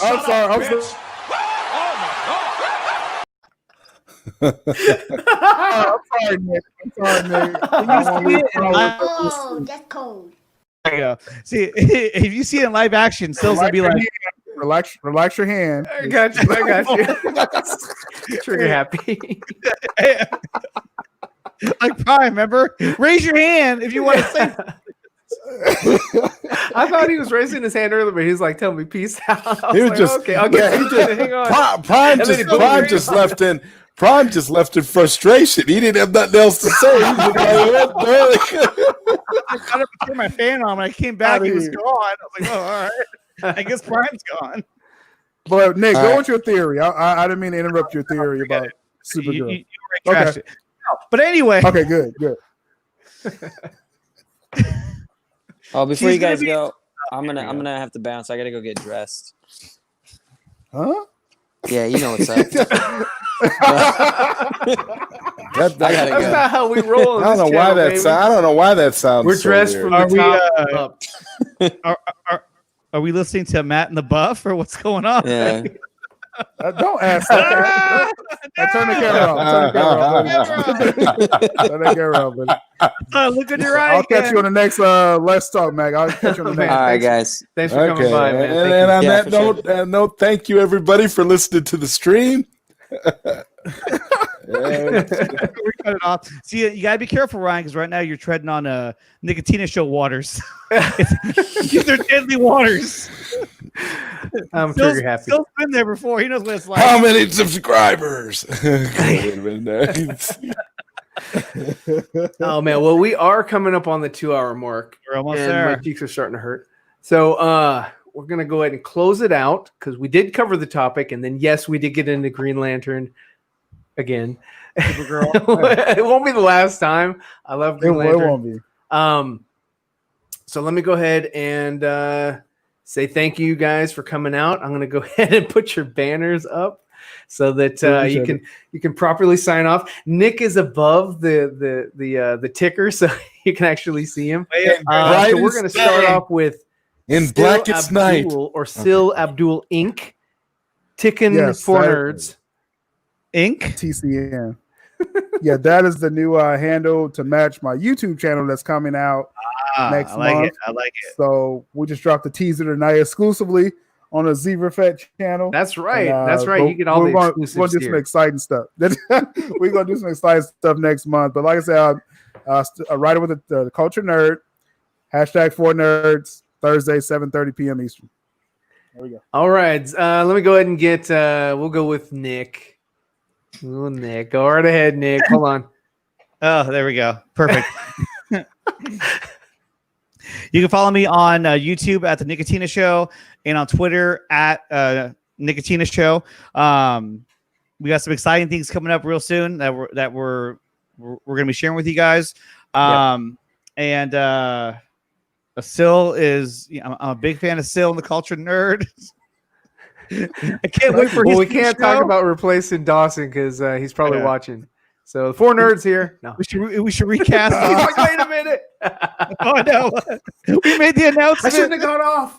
sorry, Nick. Oh, that's cold. There you go. See, if you see it in live action, Stills will be like, Relax your hand. I got you. Trigger happy. Like Prime, remember? Raise your hand if you want to say. I thought he was raising his hand earlier, but he was like, "Tell me peace out." He was just okay. I'll get hang on. Prime just left in. Prime just left in frustration. He didn't have nothing else to say. He was like, I got up to turn my fan on. When I came back, he was gone. I was like, "Oh, all right. I guess Prime's gone." But Nick, go with your theory. I didn't mean to interrupt your theory about Supergirl. You already trashed it. But anyway, okay, good. Oh, before you guys go, I'm gonna have to bounce. I gotta go get dressed. Huh? Yeah, you know what's up. That's not how we roll. I don't know why that sounds. We're dressed so from weird. the top up. Are we listening to Matt and the Buff, or what's going on? Yeah. Don't ask that. Turn the camera off. Turn the camera off, buddy. Look at your eye. I'll catch you on the next Let's Talk, Mac. I'll catch you on the next. All right, guys. Thanks for coming by, man. And on that note, thank you everybody for listening to the stream. We cut it off. See, you gotta be careful, Ryan, because right now you're treading on Nicotina Show waters. These are deadly waters. I'm trigger happy. Phil's been there before. He knows what it's like. How many subscribers? Oh man, well, we are coming up on the 2-hour mark. We're almost and there. My cheeks are starting to hurt. So we're gonna go ahead and close it out because we did cover the topic, and then yes, we did get into Green Lantern again. Supergirl. It won't be the last time. I love Green Lantern. It won't be. So let me go ahead and say thank you guys for coming out. I'm gonna go ahead and put your banners up so that you can properly sign off. Nick is above the ticker, so you can actually see him. So we're gonna start off with In Blackest Night or Sil Abdul Inc. Ticking for nerds. Inc. TCN. Yeah, that is the new handle to match my YouTube channel that's coming out next month. I like it. So we just dropped the teaser tonight exclusively on the ZEEVERFETT channel. That's right. That's right. You get all the exclusives. We're going to do some exciting stuff. We're going to do some exciting stuff next month. But like I said, a writer with the Culture Nerd, #4nerds, Thursday, 7:30 p.m. Eastern. There we go. All right. Let me go ahead and get, we'll go with Nick. Ooh, Nick. Go right ahead, Nick. Hold on. Oh, there we go. Perfect. You can follow me on YouTube at the Nicotina Show and on Twitter at Nicotina Show. We got some exciting things coming up real soon that we're going to be sharing with you guys. And Sil is, I'm a big fan of Sil and the Culture Nerd. I can't wait for. Well, we can't talk about replacing Dawson because he's probably watching. So the 4 nerds here. No, we should recast. Like, wait a minute. Oh no, we made the announcement. I shouldn't have gone off.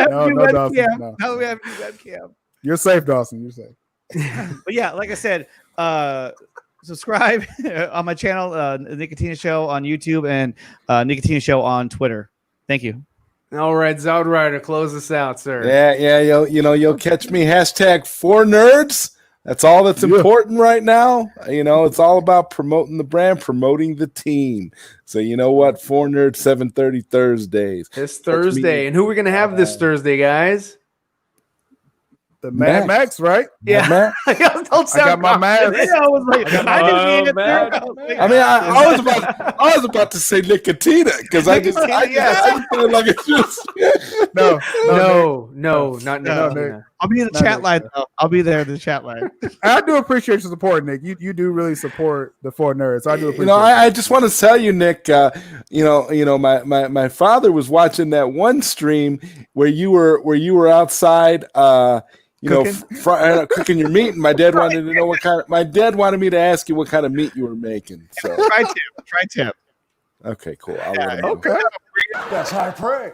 No, Dawson, no. Now we have new webcam. You're safe, Dawson. You're safe. But yeah, like I said, subscribe on my channel, Nicotina Show on YouTube and Nicotina Show on Twitter. Thank you. All right, Zoudrider, close us out, sir. Yeah, you'll catch me #4nerds. That's all that's important right now. It's all about promoting the brand, promoting the team. So you know what? 4nerds, 7:30 Thursdays. This Thursday. And who are we going to have this Thursday, guys? The Mad Max, right? Yeah. I got my mask. I was like, I was about to say Nicotina because I feel like it's just no, not Nick. I'll be in the chat line. I'll be there in the chat line. I do appreciate your support, Nick. You do really support the 4 nerds. I do appreciate. I just want to tell you, Nick. My father was watching that one stream where you were outside. Cooking your meat, and my dad wanted to know what kind of. My dad wanted me to ask you what kind of meat you were making. So try tip. Okay, cool. Okay, that's high praise.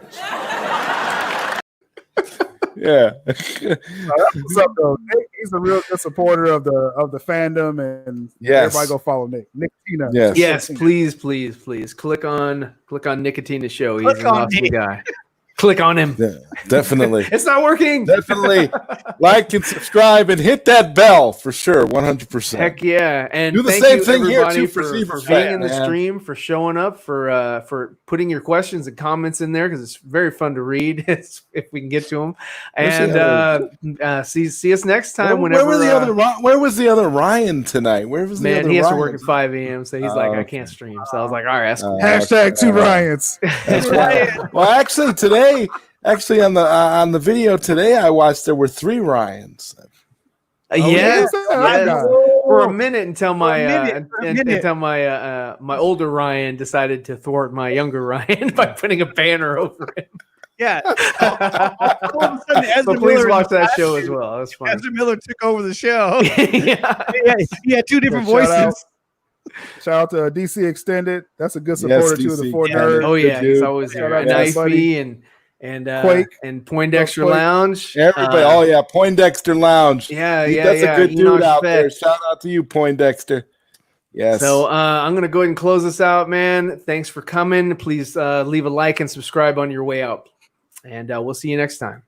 Yeah. What's up, though? Nick, he's a real good supporter of the fandom, and everybody go follow Nick. Nicotina. Yes, please. Click on Nicotina Show. He's an awesome guy. Click on him. Yeah, definitely. It's not working. Definitely like and subscribe and hit that bell for sure. 100%. Heck yeah. And do the thank same you thing here everybody too for being ZEEVERFETT, in the man. stream, for showing up, for putting your questions and comments in there, because it's very fun to read if we can get to them. And see us next time. Where was the other Ryan tonight? Where was the other man? He has Ryan? to work at 5 a.m. So he's like, I can't stream. So I was like, all right, that's cool. Hashtag two Ryans. Well, actually, today, on the video today, I watched there were 3 Ryans. Yes. Yeah. For a minute until my minute. my older Ryan decided to thwart my younger Ryan by putting a banner over him. Yeah. All of a sudden, So Ezra please Miller watch that show as well. That's fun. Ezra Miller took over the show. Yeah. He had 2 different Shout out. voices. Shout out to DC Extended. That's a good supporter too of the DC. Four Yeah. Nerds. Oh yeah, Good he's dude. always Shout there. out And to Ice everybody. and Quake. and Poindexter Quake. Lounge. Everybody, Poindexter Lounge. That's a good dude Enoch out there. Fett. Shout out to you, Poindexter. Yes. So I'm gonna go ahead and close this out, man. Thanks for coming. Please leave a like and subscribe on your way out, and we'll see you next time.